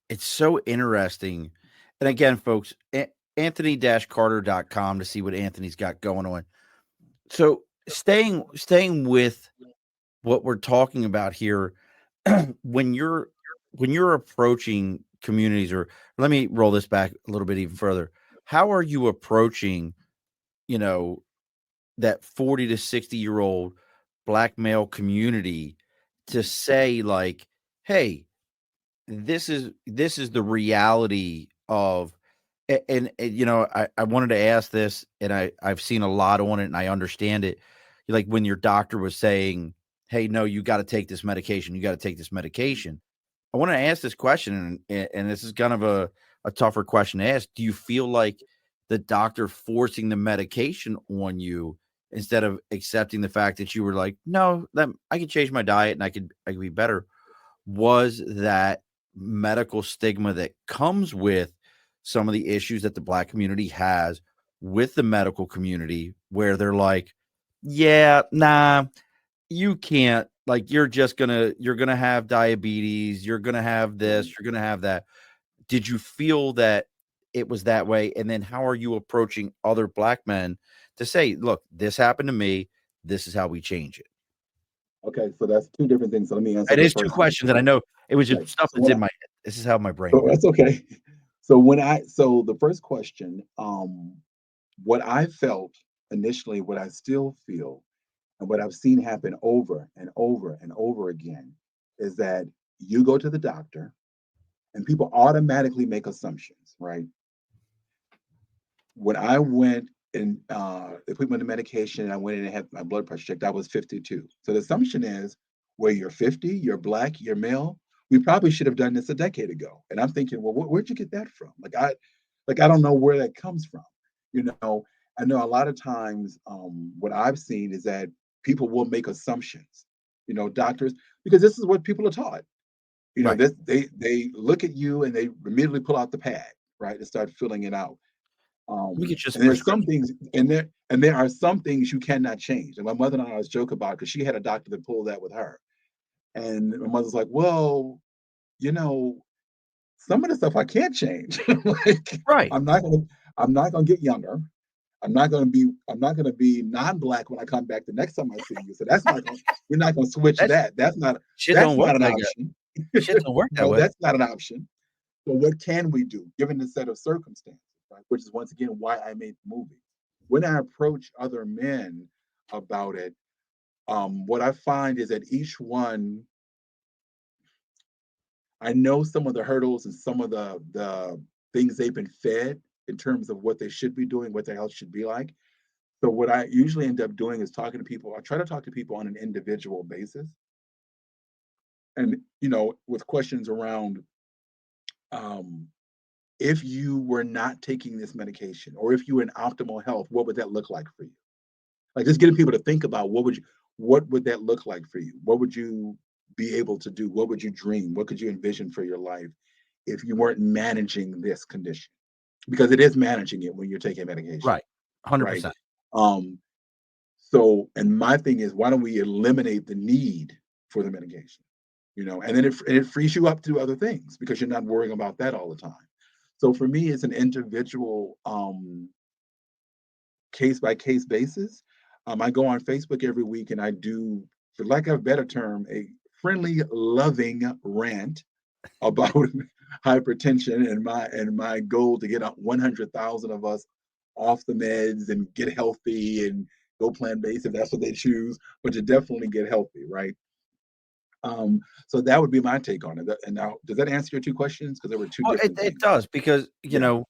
it's so interesting. And again, folks, Anthony-Carter.com to see what Anthony's got going on. So staying with what we're talking about here, when you're approaching communities, or let me roll this back a little bit even further. How are you approaching, you know, that 40 to 60-year-old black male community to say like, hey, this is the reality of and I wanted to ask this, and I've seen a lot on it and I understand it. Like when your doctor was saying, hey, no, you got to take this medication, you got to take this medication. I want to ask this question, and this is kind of a tougher question to ask. Do you feel like the doctor forcing the medication on you instead of accepting the fact that you were like, no, that I could change my diet and I could be better? Was that medical stigma that comes with some of the issues that the black community has with the medical community, where they're like, yeah, nah, you can't, like, you're gonna have diabetes, you're gonna have this, you're gonna have that. Did you feel that it was that way? And then how are you approaching other black men to say, look, this happened to me, this is how we change it? Okay, so that's two different things. So let me answer It the is two first one questions, and I first. know it was just Right. stuff So that's when in my head. This is how my brain so works. that's okay. So the first question, what I felt initially, what I still feel, and what I've seen happen over and over and over again is that you go to the doctor and people automatically make assumptions, right? When I went and they put me on the medication and I went in and had my blood pressure checked, I was 52. So the assumption is, well, you're 50, you're black, you're male. We probably should have done this a decade ago. And I'm thinking, well, where'd you get that from? Like I don't know where that comes from. You know, I know a lot of times what I've seen is that people will make assumptions, doctors, because this is what people are taught. Right. This they look at you and they immediately pull out the pad, right, and start filling it out. Let me get you this And there's some prescription. things, and there are some things you cannot change. And my mother and I always joke about because she had a doctor that pulled that with her. And my mother's like, well, you know, some of the stuff I can't change. Like, Right. I'm not gonna I'm not gonna get younger. I'm not gonna be non-black when I come back the next time I see you. So that's not gonna we're not gonna switch That's that. That's not shit that's don't work not an like that. option. Shit don't work that way. That's not an option. So what can we do given the set of circumstances, right? Which is once again why I made the movie. When I approach other men about it, what I find is that each one, I know some of the hurdles and some of the things they've been fed in terms of what they should be doing, what their health should be like. So what I usually end up doing is talking to people. I try to talk to people on an individual basis, and with questions around, um, if you were not taking this medication, or if you were in optimal health, what would that look like for you? Like, just getting people to think about what would that look like for you? What would you be able to do? What would you dream? What could you envision for your life if you weren't managing this condition? Because it is managing it when you're taking medication, Right. right? 100%. Um, and my thing is, why don't we eliminate the need for the medication? And then it frees you up to do other things because you're not worrying about that all the time. So for me, it's an individual case by case basis. I go on Facebook every week and I do, for lack of a better term, a friendly, loving rant about hypertension and my goal to get 100,000 of us off the meds and get healthy and go plant based if that's what they choose, but to definitely get healthy, right? Um, so that would be my take on it. And now, does that answer your two questions? Because there were two Well, it different it things. does because, Yeah.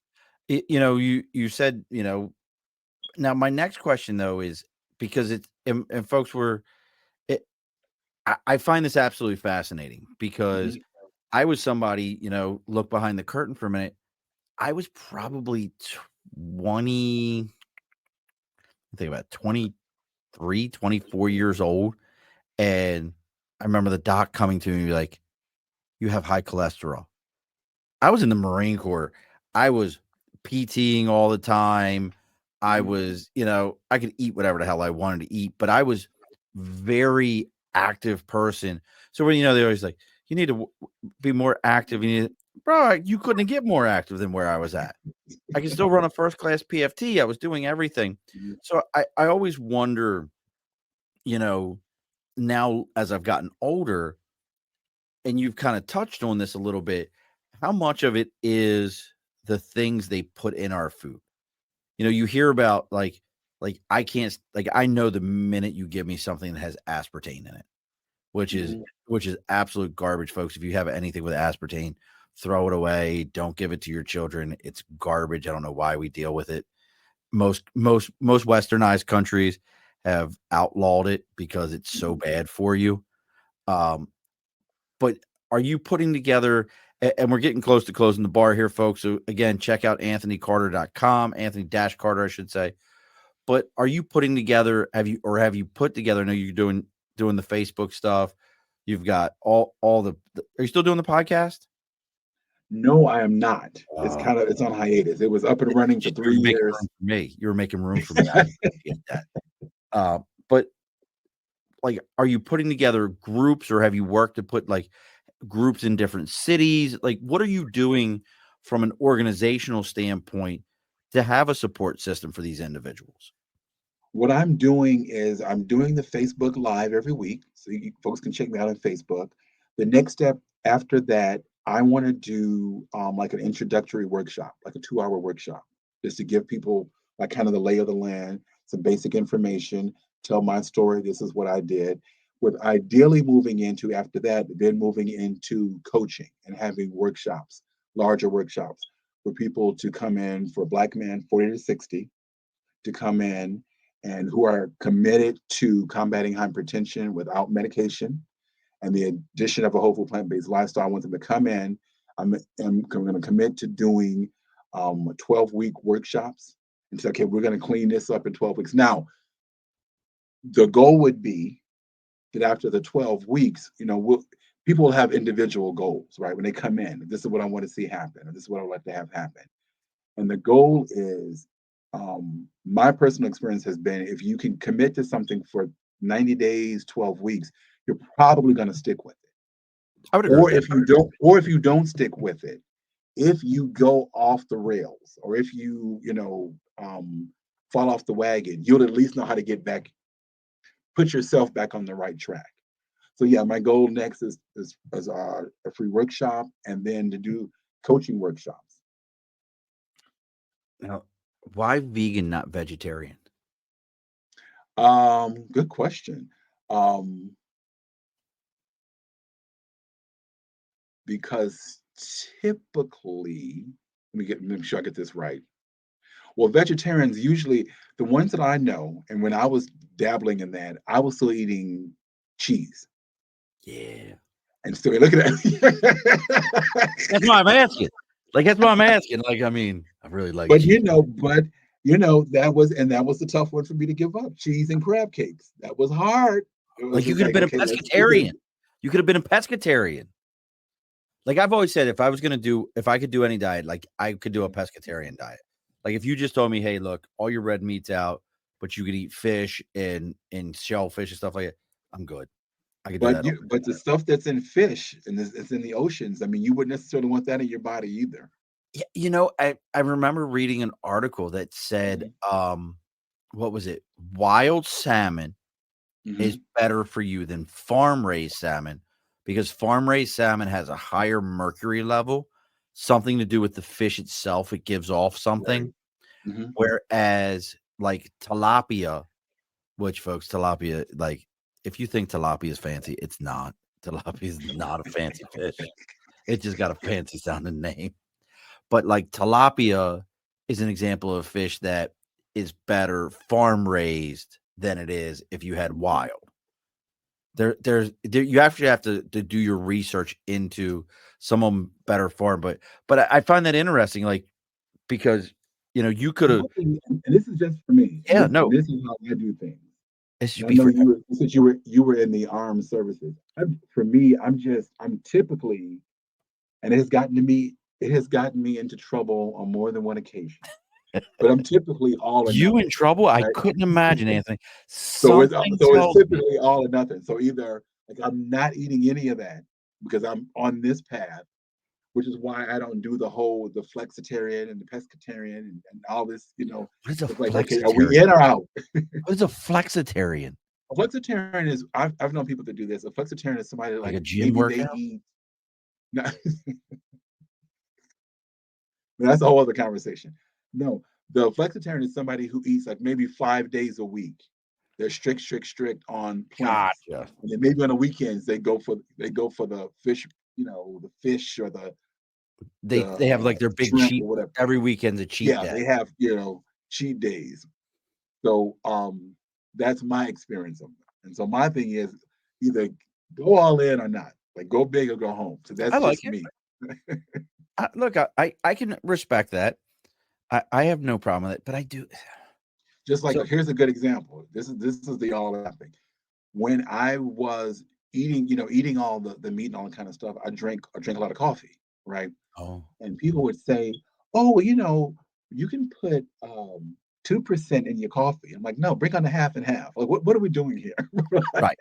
you said, now my next question though is because it's and folks were it I find this absolutely fascinating because Mhm. I was somebody, look behind the curtain for a minute. I was probably 20, I think about 23, 24 years old. And I remember the doc coming to me like, you have high cholesterol. I was in the Marine Corps. I was PTing all the time. I Mhm. was, I could eat whatever the hell I wanted to eat, but I was very active person. So when they're always like, you need to be more active. Bro, you couldn't get more active than where I was at. I can still run a first class PFT. I was doing everything. Mhm. So I always wonder, you know, now as I've gotten older, and you've kind of touched on this a little bit, how much of it is the things they put in our food? You hear about like I can't like I know the minute you give me something that has aspartame in it, which is Mhm. which is absolute garbage, folks. If you have anything with aspartame, throw it away. Don't give it to your children. It's garbage. I don't know why we deal with it. Most westernized countries have outlawed it because it's so Mhm. bad for you. Um, but are you putting together and we're getting close to closing the bar here, folks. So again, check out anthonycarter.com, Anthony-Carter, I should say. But are you putting together, have you put together, I know you're doing the Facebook stuff. You've got all the are you still doing the podcast? No, I am not. Oh, It's on hiatus. It was up and running for you're 3 making years. room for me. You're making room for me. I appreciate that. But like, are you putting together groups or have you worked to put like groups in different cities? Like, what are you doing from an organizational standpoint to have a support system for these individuals? What I'm doing is I'm doing the Facebook Live every week, so folks can check me out on Facebook. The next step after that, I want to do like an introductory workshop, like a 2-hour workshop, just to give people like kind of the lay of the land, some basic information, tell my story. This is what I did. With ideally moving into after that, then moving into coaching and having workshops, larger workshops for people to come in for Black men 40 to 60 to come in and who are committed to combating hypertension without medication and the addition of a whole food plant-based lifestyle. I want them to come in. I'm going to commit to doing 12-week workshops and say, okay, we're going to clean this up in 12 weeks. Now, the goal would be that after the 12 weeks, people will have individual goals, right? When they come in, this is what I want to see happen, or this is what I would like to have happen. And the goal is, my personal experience has been, if you can commit to something for 90 days, 12 weeks, you're probably going to stick with it. I would agree with that. Or if you don't stick with it, if you go off the rails, or if you, fall off the wagon, you'll at least know how to get back, put yourself back on the right track. So yeah, my goal next is a free workshop, and then to do coaching workshops. Now, why vegan, not vegetarian? Good question. Because typically, make sure I get this right. Well, vegetarians usually, the ones that I know, and when I was dabbling in that, I was still eating cheese. Yeah. And still looking at me. That's why I'm asking. That's why I'm asking. I mean, I really like But cheese. that was the tough one for me to give up. Cheese and crab cakes. That was hard. It was You could have been okay, a pescatarian. You could have been a pescatarian. I've always said, if I could do any diet, I could do a pescatarian diet. If you just told me, hey, look, all your red meat's out, but you could eat fish and shellfish and stuff like that, I'm good. I could do that. But the stuff that's in fish and it's in the oceans, I mean, you wouldn't necessarily want that in your body either. Yeah, I remember reading an article that said, what was it? Wild salmon is better for you than farm-raised salmon, because farm-raised salmon has a higher mercury level, something to do with the fish itself. It gives off something. Right. Whereas tilapia, which folks, tilapia, if you think tilapia is fancy, it's not. Tilapia is not a fancy fish. It just got a fancy sounding name. But tilapia is an example of a fish that is better farm-raised than it is if you had wild. You actually have to do your research into some of them better farm, but I find that interesting, because you could have. And this is just for me. Yeah, this is how I do things. It should I be know for you were in the armed services. For me, I'm typically, and it has gotten me into trouble on more than one occasion. But I'm typically all or you nothing, in trouble. right? I couldn't imagine, Anthony. So it's typically all or nothing. So either I'm not eating any of that because I'm on this path, which is why I don't do the flexitarian and the pescatarian and all this. What is a it's flexitarian? Okay, are we in or out? What is a flexitarian? A flexitarian is, I've known people that do this. A flexitarian is somebody a gym workout. They eat. No, that's a whole other conversation. No, the flexitarian is somebody who eats maybe 5 days a week. They're strict on plants. Gotcha. And then maybe on the weekends they go for the fish, the fish or they have their big cheat. Every weekend's a cheat day. Yeah, they have cheat days. So that's my experience of them. And so my thing is either go all in or not. Go big or go home. So that's just me. Look, I can respect that. I have no problem with it, but I do. Just here's a good example. This is the all or nothing. When I was eating all the meat and all that kind of stuff, I drank a lot of coffee, right? Oh. And people would say, "Oh, well, you can put 2% in your coffee." I'm like, "No, bring on the half and half. What are we doing here?" Right.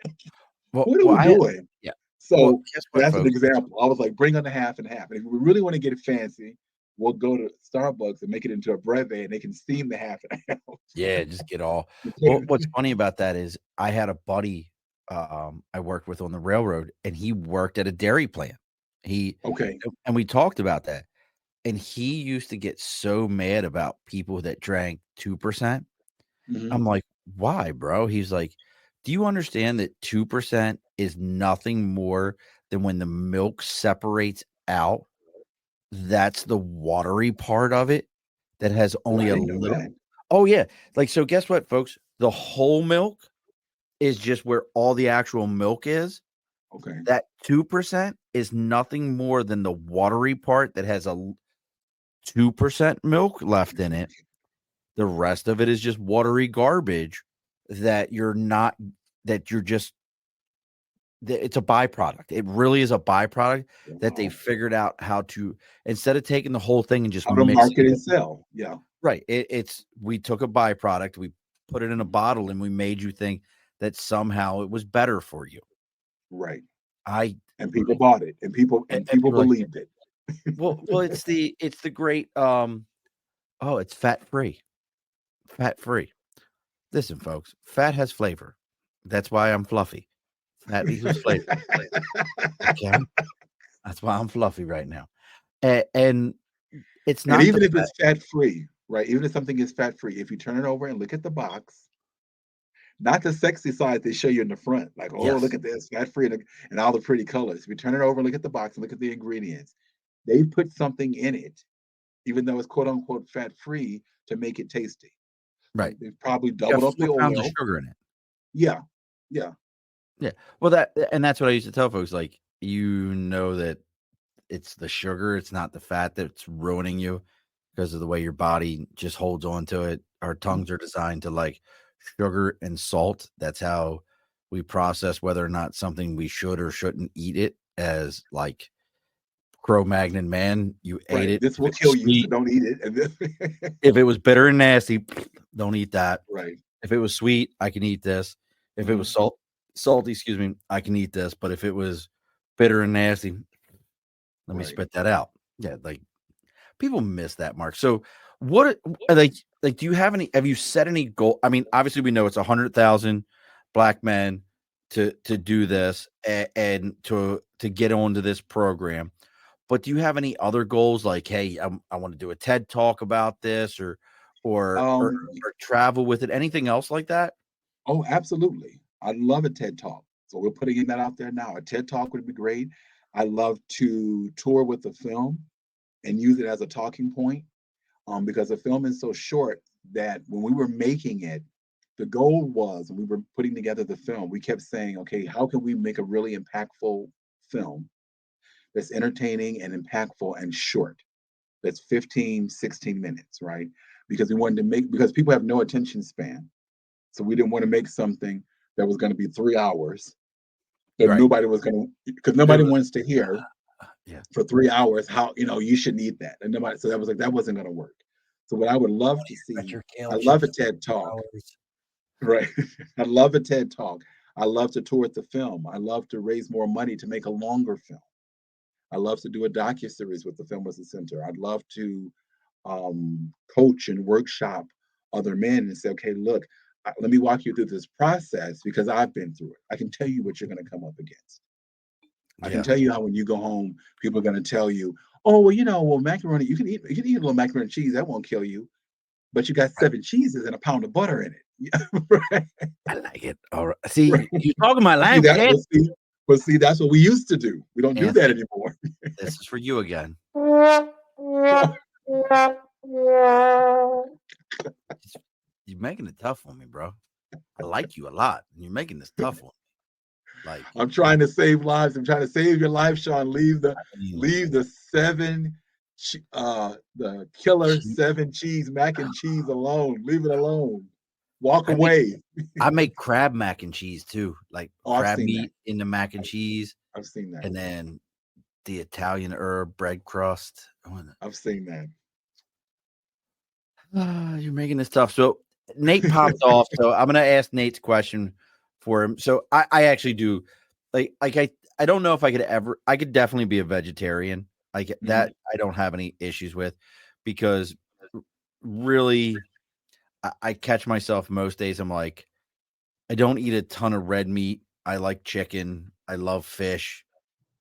What are we doing? Yeah. So that's an example. I was like, bring on the half and half. And if we really want to get it fancy, we'll go to Starbucks and make it into a breve, and they can steam the half and half. Yeah, just get all. Well, what's funny about that is I had a buddy I worked with on the railroad, and he worked at a dairy plant. And we talked about that. And he used to get so mad about people that drank 2%. I'm like, why, bro? He's like, do you understand that 2% is nothing more than when the milk separates out? That's the watery part of it that has only a little. Oh, yeah. So guess what, folks? The whole milk is just where all the actual milk is. Okay. That 2% is nothing more than the watery part that has a 2% milk left in it The rest of it is just watery garbage that you're not, that you're just, it's a byproduct. It really is a byproduct that they Wow. figured out how to, instead of taking the whole thing and just How to mixing market it. and sell. Yeah. Right. It's, we took a byproduct, we put it in a bottle, and we made you think that somehow it was better for you. Right. I And people bought it, and people and people people are like, believed it. well, it's the great oh, it's fat free. Fat free. Listen, folks, fat has flavor. That's why I'm fluffy. Fat equals flavor. Okay. That's why I'm fluffy right now. And it's And not the even if fat. it's fat free, right? Even if something is fat free, if you turn it over and look at the box, not the sexy side they show you in the front, like, oh, look Yes. at this, fat free and all the pretty colors. If you turn it over and look at the box and look at the ingredients, they put something in it, even though it's quote unquote fat free, to make it tasty. Right. They've probably You got doubled up the 4 pounds of oil. sugar in it. Yeah. Yeah. Yeah. Well, that's what I used to tell folks. Like, that it's the sugar, it's not the fat that's ruining you because of the way your body just holds on to it. Our tongues are designed to like sugar and salt. That's how we process whether or not something we should or shouldn't eat it, as like Cro-Magnon man, you ate Right. it. This If will it was kill you, so sweet, don't eat it. And then, if it was bitter and nasty, don't eat that. right. If it was sweet, I can eat this. If it was Mhm. salty, excuse me, I can eat this. But if it was bitter and nasty, let me Right. spit that out. Yeah, like people miss that mark. So what are like do you have you set any goal? I mean, obviously we know it's 100,000 black men to do this and to get onto this program. But do you have any other goals like, hey, I want to do a TED talk about this, Um, or travel with it? Anything else like that? oh, absolutely. I love a TED Talk. So we're putting that out there now. A TED Talk would be great. I love to tour with the film and use it as a talking point, because the film is so short that when we were making it, the goal was, when we were putting together the film, we kept saying, okay, how can we make a really impactful film that's entertaining and impactful and short? That's 15, 16 minutes, right? Because we wanted to make, because people have no attention span. So we didn't want to make something that was going to be 3 hours that You're right. nobody was going to, because There nobody was- wants to hear yeah. for 3 hours how, you should need that. And nobody, so that was like, that wasn't going to work. So what I would love to Bet see, your kale I love a chips TED for talk, hours. right? I love a TED talk. I love to tour with the film. I love to raise more money to make a longer film. I love to do a docuseries with the Film as a Center. I'd love to coach and workshop other men and say, okay, look, let me walk you through this process because I've been through it. I can tell you what you're going to come up against. I can Yeah. tell you how when you go home, people are going to tell you, oh, well, macaroni, you can eat a little macaroni and cheese, that won't kill you, but you got 7 cheeses and a pound of butter in it. Right? I like it. All right. See, Right. you're talking my See language, that? But see, that's what we used to do. We don't do that Anthony. anymore. This is for you again. You're making it tough on me, bro. I like you a lot, and you're making this tough on me. Like, I'm trying to save lives. I'm trying to save your life, Sean. Leave the I mean, leave the the killer 7 cheese mac and cheese alone. Leave it alone. Walk I make away. I make crab mac and cheese too, like Oh, I've crab seen that. meat in the mac and cheese, I've seen that. and then the Italian herb bread crust. I've seen that. You're making this tough. So Nate popped off. So I'm gonna ask Nate's question for him. So I actually do I don't know if I could definitely be a vegetarian. Like Mhm. that I don't have any issues with, because really I catch myself most days. I'm like, I don't eat a ton of red meat. I like chicken. I love fish.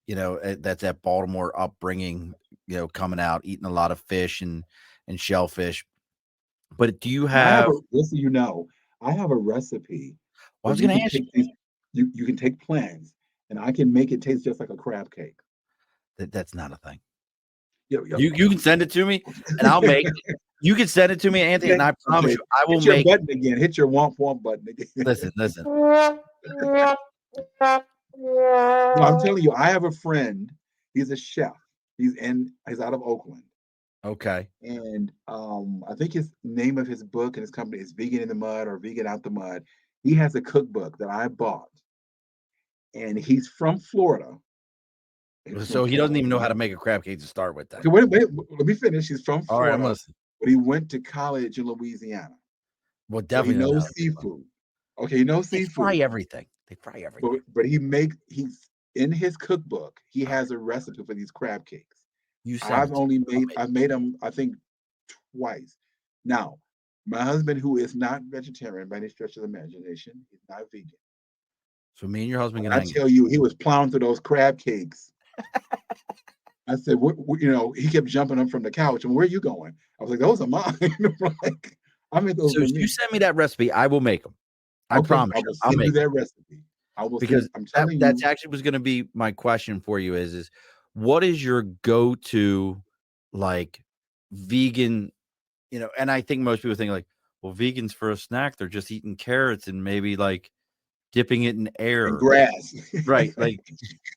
That's that Baltimore upbringing, coming out, eating a lot of fish and shellfish. But do you And I have have a just so you know, I have a recipe well, I where was you gonna can ask take these, you can take plants and I can make it taste just like a crab cake. that's not a thing. Yo, yo. You can send it to me and I'll make it. You can send it to me, Anthony, and Okay, I promise okay. you I will Hit your make it. button again. Hit your womp womp button again. Listen. No, I'm telling you, I have a friend. He's a chef. He's out of Oakland. Okay. And I think his name of his book and his company is Vegan in the Mud or Vegan Out the Mud. He has a cookbook that I bought, and he's from Florida. He's from So he doesn't Florida. even know how to make a crab cake to start with then. Okay, wait, let me finish. He's from All right, I'm Florida, listening. but he went to college in Louisiana, Well, so he definitely know how knows to make one. seafood. Okay, he knows They fry seafood, everything. They fry everything. but he's in his cookbook. He has a recipe for these crab cakes. You send it to me. I'll make I've made them, I think, twice. Now, my husband, who is not vegetarian by any stretch of the imagination, he's not vegan. So me and your husband When can I hang out. tell you, he was plowing through those crab cakes. I said, he kept jumping up from the couch. And where are you going? I was like, those are mine. Like, I made those So for you me. send me that recipe, I will make them. I Okay, promise I you, will I'll send you make them. that recipe. I will Because send. I'm telling that's you, actually was gonna be my question for you is what is your go-to, like, vegan, and I think most people think, like, well, vegans for a snack, they're just eating carrots and maybe, like, dipping it in and air. grass, Right, like,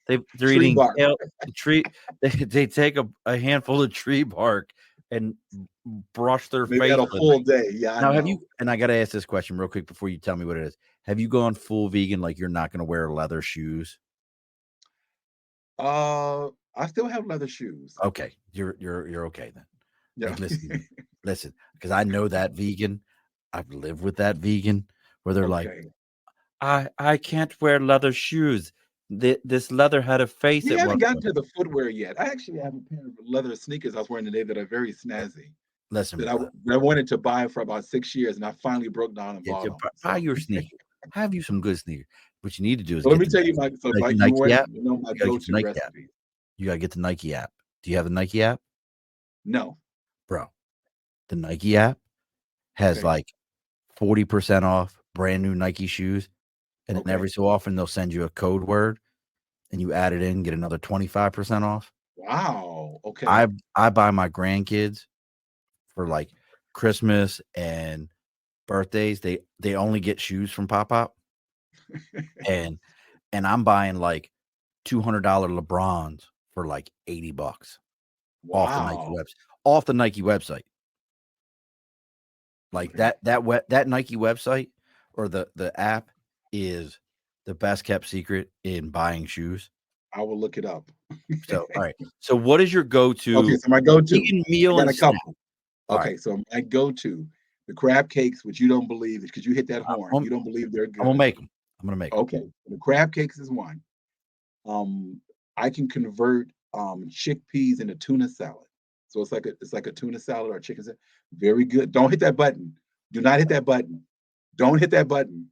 they're tree eating bark. kale tree they take a handful of tree bark and brush their Maybe had face a with it. full day. Yeah, I Now have know. you and I gotta ask this question real quick before you tell me what it is. Have you gone full vegan, like, you're not gonna wear leather shoes? I still have leather shoes. Okay, you're okay then. Yeah. Like, listen, because I know that vegan. I've lived with that vegan where they're like, Okay. I can't wear leather shoes. This leather had a face We at haven't one gotten point. to the footwear yet. I actually have a pair of leather sneakers I was wearing today that are very snazzy Listen, brother, that I wanted to buy for about 6 years, and I finally broke down and get bought your them. buy So your sneakers. Have you some good sneakers. What you need to do is so let get me the tell you Nike, my so like the like you Nike want app. to know my You gotta get the go-to Nike app. recipe. You gotta get the Nike app. Do you have the Nike app? No. Bro, the Nike app has, Okay. like, 40% off brand new Nike shoes, and then every Okay. so often, they'll send you a code word, and you add it in, get another 25% off. Wow. I Okay. I buy my grandkids for, like, Christmas and birthdays, they only get shoes from Pop Pop, and I'm buying, like, $200 LeBrons for, like, $80 Wow. off the Nike website. Like, Okay. that Nike website or the app is the best kept secret in buying shoes. I will look it up. So, alright. So what is your Okay, go-to so my go-to. vegan I meal got and a snack? couple. Alright. Okay, so my go-to, the crab cakes, which you don't believe because you hit that horn. I'm You don't believe they're I'm gonna good. make them. I'm gonna make them. Okay, the crab cakes is one. I can convert chickpeas into tuna salad. So it's like a tuna salad or a chicken salad. Very good. Don't hit that button. Do not hit that button. Don't hit that button.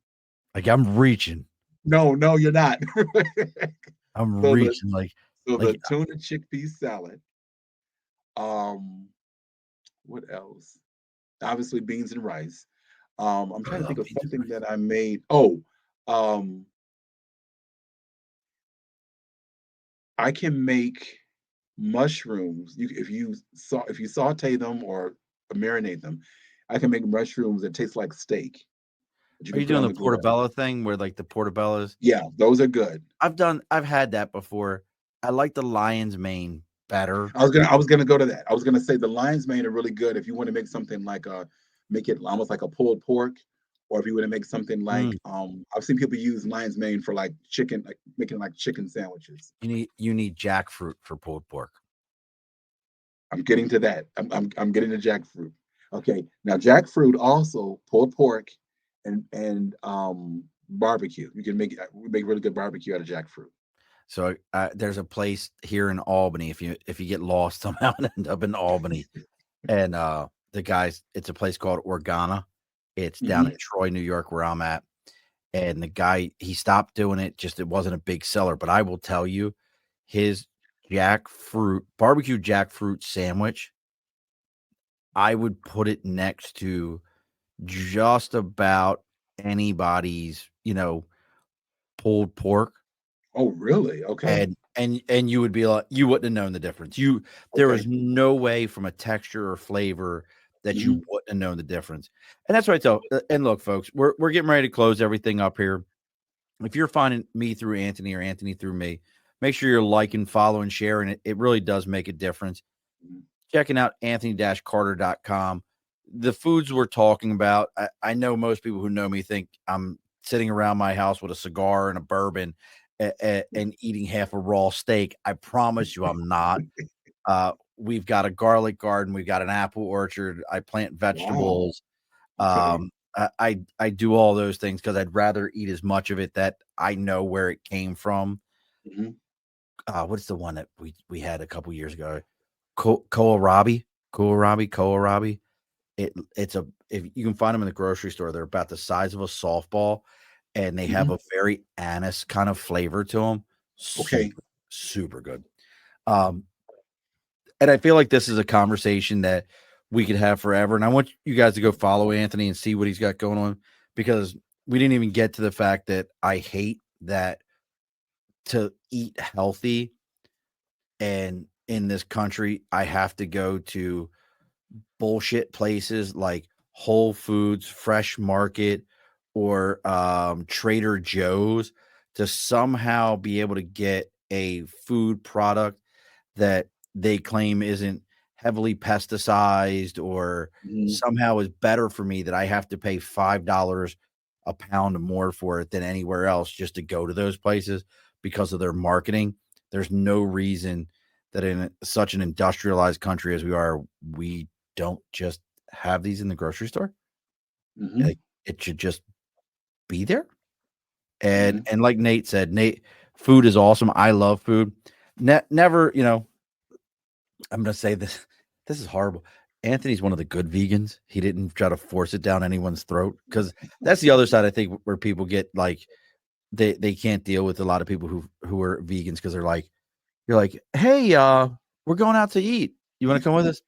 Like, I'm reaching. No, no, you're not. I'm so the reaching, like so like, the tuna chickpea salad. Um, what else? Obviously beans and rice. I'm I trying to love think of beans and something rice. that I made. Oh, um, I can make mushrooms. If you saute them or marinate them, I can make mushrooms that taste like steak that you Are can you put doing on the the grill. portobello thing where, like, the portobellos Yeah, those are good. I've had that before. I like the lion's mane better. I was gonna go to that. I was gonna say the lion's mane are really good if you want to make something like make it almost like a pulled pork, or if you want to make something like Mm, I've seen people use lion's mane for like chicken, like making like chicken sandwiches. you need jackfruit for pulled pork. I'm getting to that. I'm getting to jackfruit. Okay, now jackfruit also pulled pork and barbecue. You can make really good barbecue out of jackfruit. So, there's a place here in Albany, if you get lost somehow and end up in Albany, and, it's a place called Organa. It's down in Hmm. Troy, New York, where I'm at, and the guy, he stopped doing it, just it wasn't a big seller, but I will tell you, his barbecue jackfruit sandwich, I would put it next to just about anybody's, pulled pork, Oh, really? Okay. and you would be like you wouldn't have known the difference. There was Okay. no way from a texture or flavor that you Hmm. wouldn't have known the difference. And that's what I tell and look, folks, we're getting ready to close everything up here. If you're finding me through Anthony or Anthony through me, make sure you're liking, following, sharing it. It really does make a difference. checking out anthony-carter.com. The foods we're talking about, I know most people who know me think I'm sitting around my house with a cigar and a bourbon and eating half a raw steak. I promise you I'm not. We've got a garlic garden. We've got an apple orchard. I plant Wow. vegetables. Okay. I do all those things because I'd rather eat as much of it that I know where it came from. Mhm. What's the one that we had a couple years ago? Kohlrabi. It's if you can find them in the grocery store, they're about the size of a softball, and they have Mhm. a very anise kind of flavor to them. Okay. Super, super good. Um, and I feel like this is a conversation that we could have forever. And I want you guys to go follow Anthony and see what he's got going on, because we didn't even get to the fact that I hate that to eat healthy, and in this country, I have to go to bullshit places like Whole Foods, Fresh Market, or Trader Joe's to somehow be able to get a food product that they claim isn't heavily pesticized or Mhm. somehow is better for me, that I have to pay $5 a pound more for it than anywhere else just to go to those places because of their marketing. There's no reason that in such an industrialized country as we are, we don't just have these in the grocery store. Mhm. Like, it should just be there. Mhm. And like Nate said, food is awesome. I love food. Never, I'm gonna say this. This is horrible. Anthony's one of the good vegans. He didn't try to force it down anyone's throat, because that's the other side. I think where people get like they can't deal with a lot of people who are vegans, because you're like, hey, we're going out to eat. You want to come with us?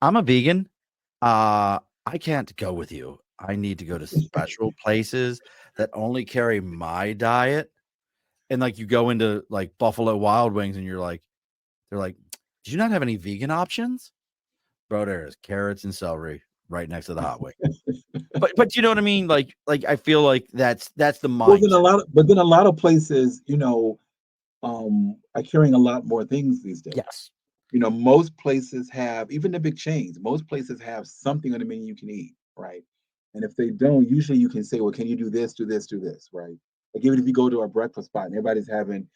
I'm a vegan. I can't go with you. I need to go to special places that only carry my diet. And like you go into like Buffalo Wild Wings, and they're like, did you not have any vegan options? Bro, there's carrots and celery right next to the hot wing. But you know what I mean? Like I feel like that's the Well, then mindset. a lot of places, are carrying a lot more things these days. Yes. Most places have, even the big chains, most places have something on the menu you can eat, right? And if they don't, usually you can say, well, can you do this, right? Like even if you go to a breakfast spot and everybody's having,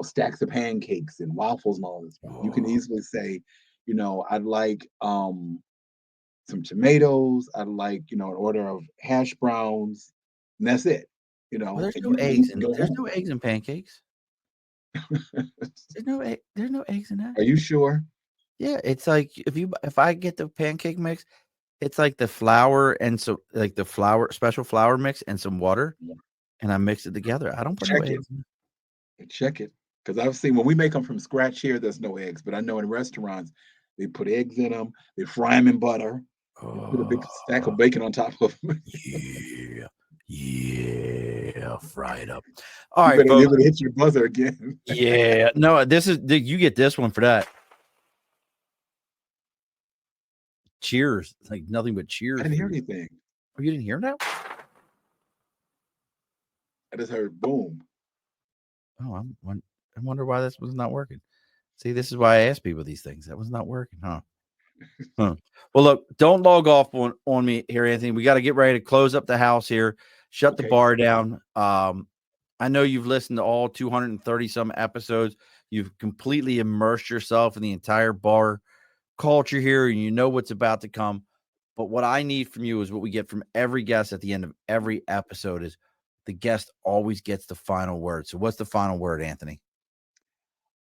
stacks of pancakes and waffles and all this stuff, you can Oh, easily say, I'd like some tomatoes, I'd like, an order of hash browns, and that's it, well, there's and no you can eat eggs and in go there's home. no eggs in pancakes. There's no eggs in that. Are you sure? Yeah, it's like if I get the pancake mix, it's like the flour and so like the special flour mix and some water, Yeah. and I mix it together. I don't put no Check it. eggs in Check it, because I've seen when we make them from scratch here, there's no eggs, but I know in restaurants, they put eggs in them, they fry them in butter, it. they put a big stack of Oh, bacon on top of them. yeah. Yeah, fry it up. All You right, better folks. able to hit your buzzer again. Yeah. No, you get this one for that. Cheers. Like nothing but I cheers didn't for hear you. anything. Oh, you didn't hear that? I just heard boom. Oh, I wonder why this was not working. See, this is why I ask people these things. That was not working, huh? Huh. Well, look, don't log off on me here, Anthony. We got to get ready to close up the house here, shut the Okay. bar down. I know you've listened to all 230 some episodes. You've completely immersed yourself in the entire bar culture here, and you know what's about to come. But what I need from you is what we get from every guest at the end of every episode is the guest always gets the final word. So what's the final word, Anthony?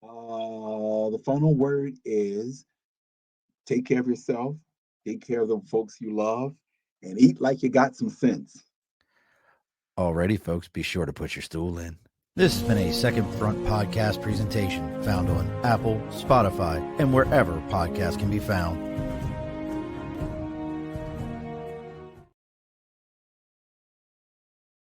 The final word is take care of yourself, take care of the folks you love, and eat like you got some sense. Alrighty, folks, be sure to put your stool in. This has been a Second Front podcast presentation found on Apple, Spotify, and wherever podcasts can be found.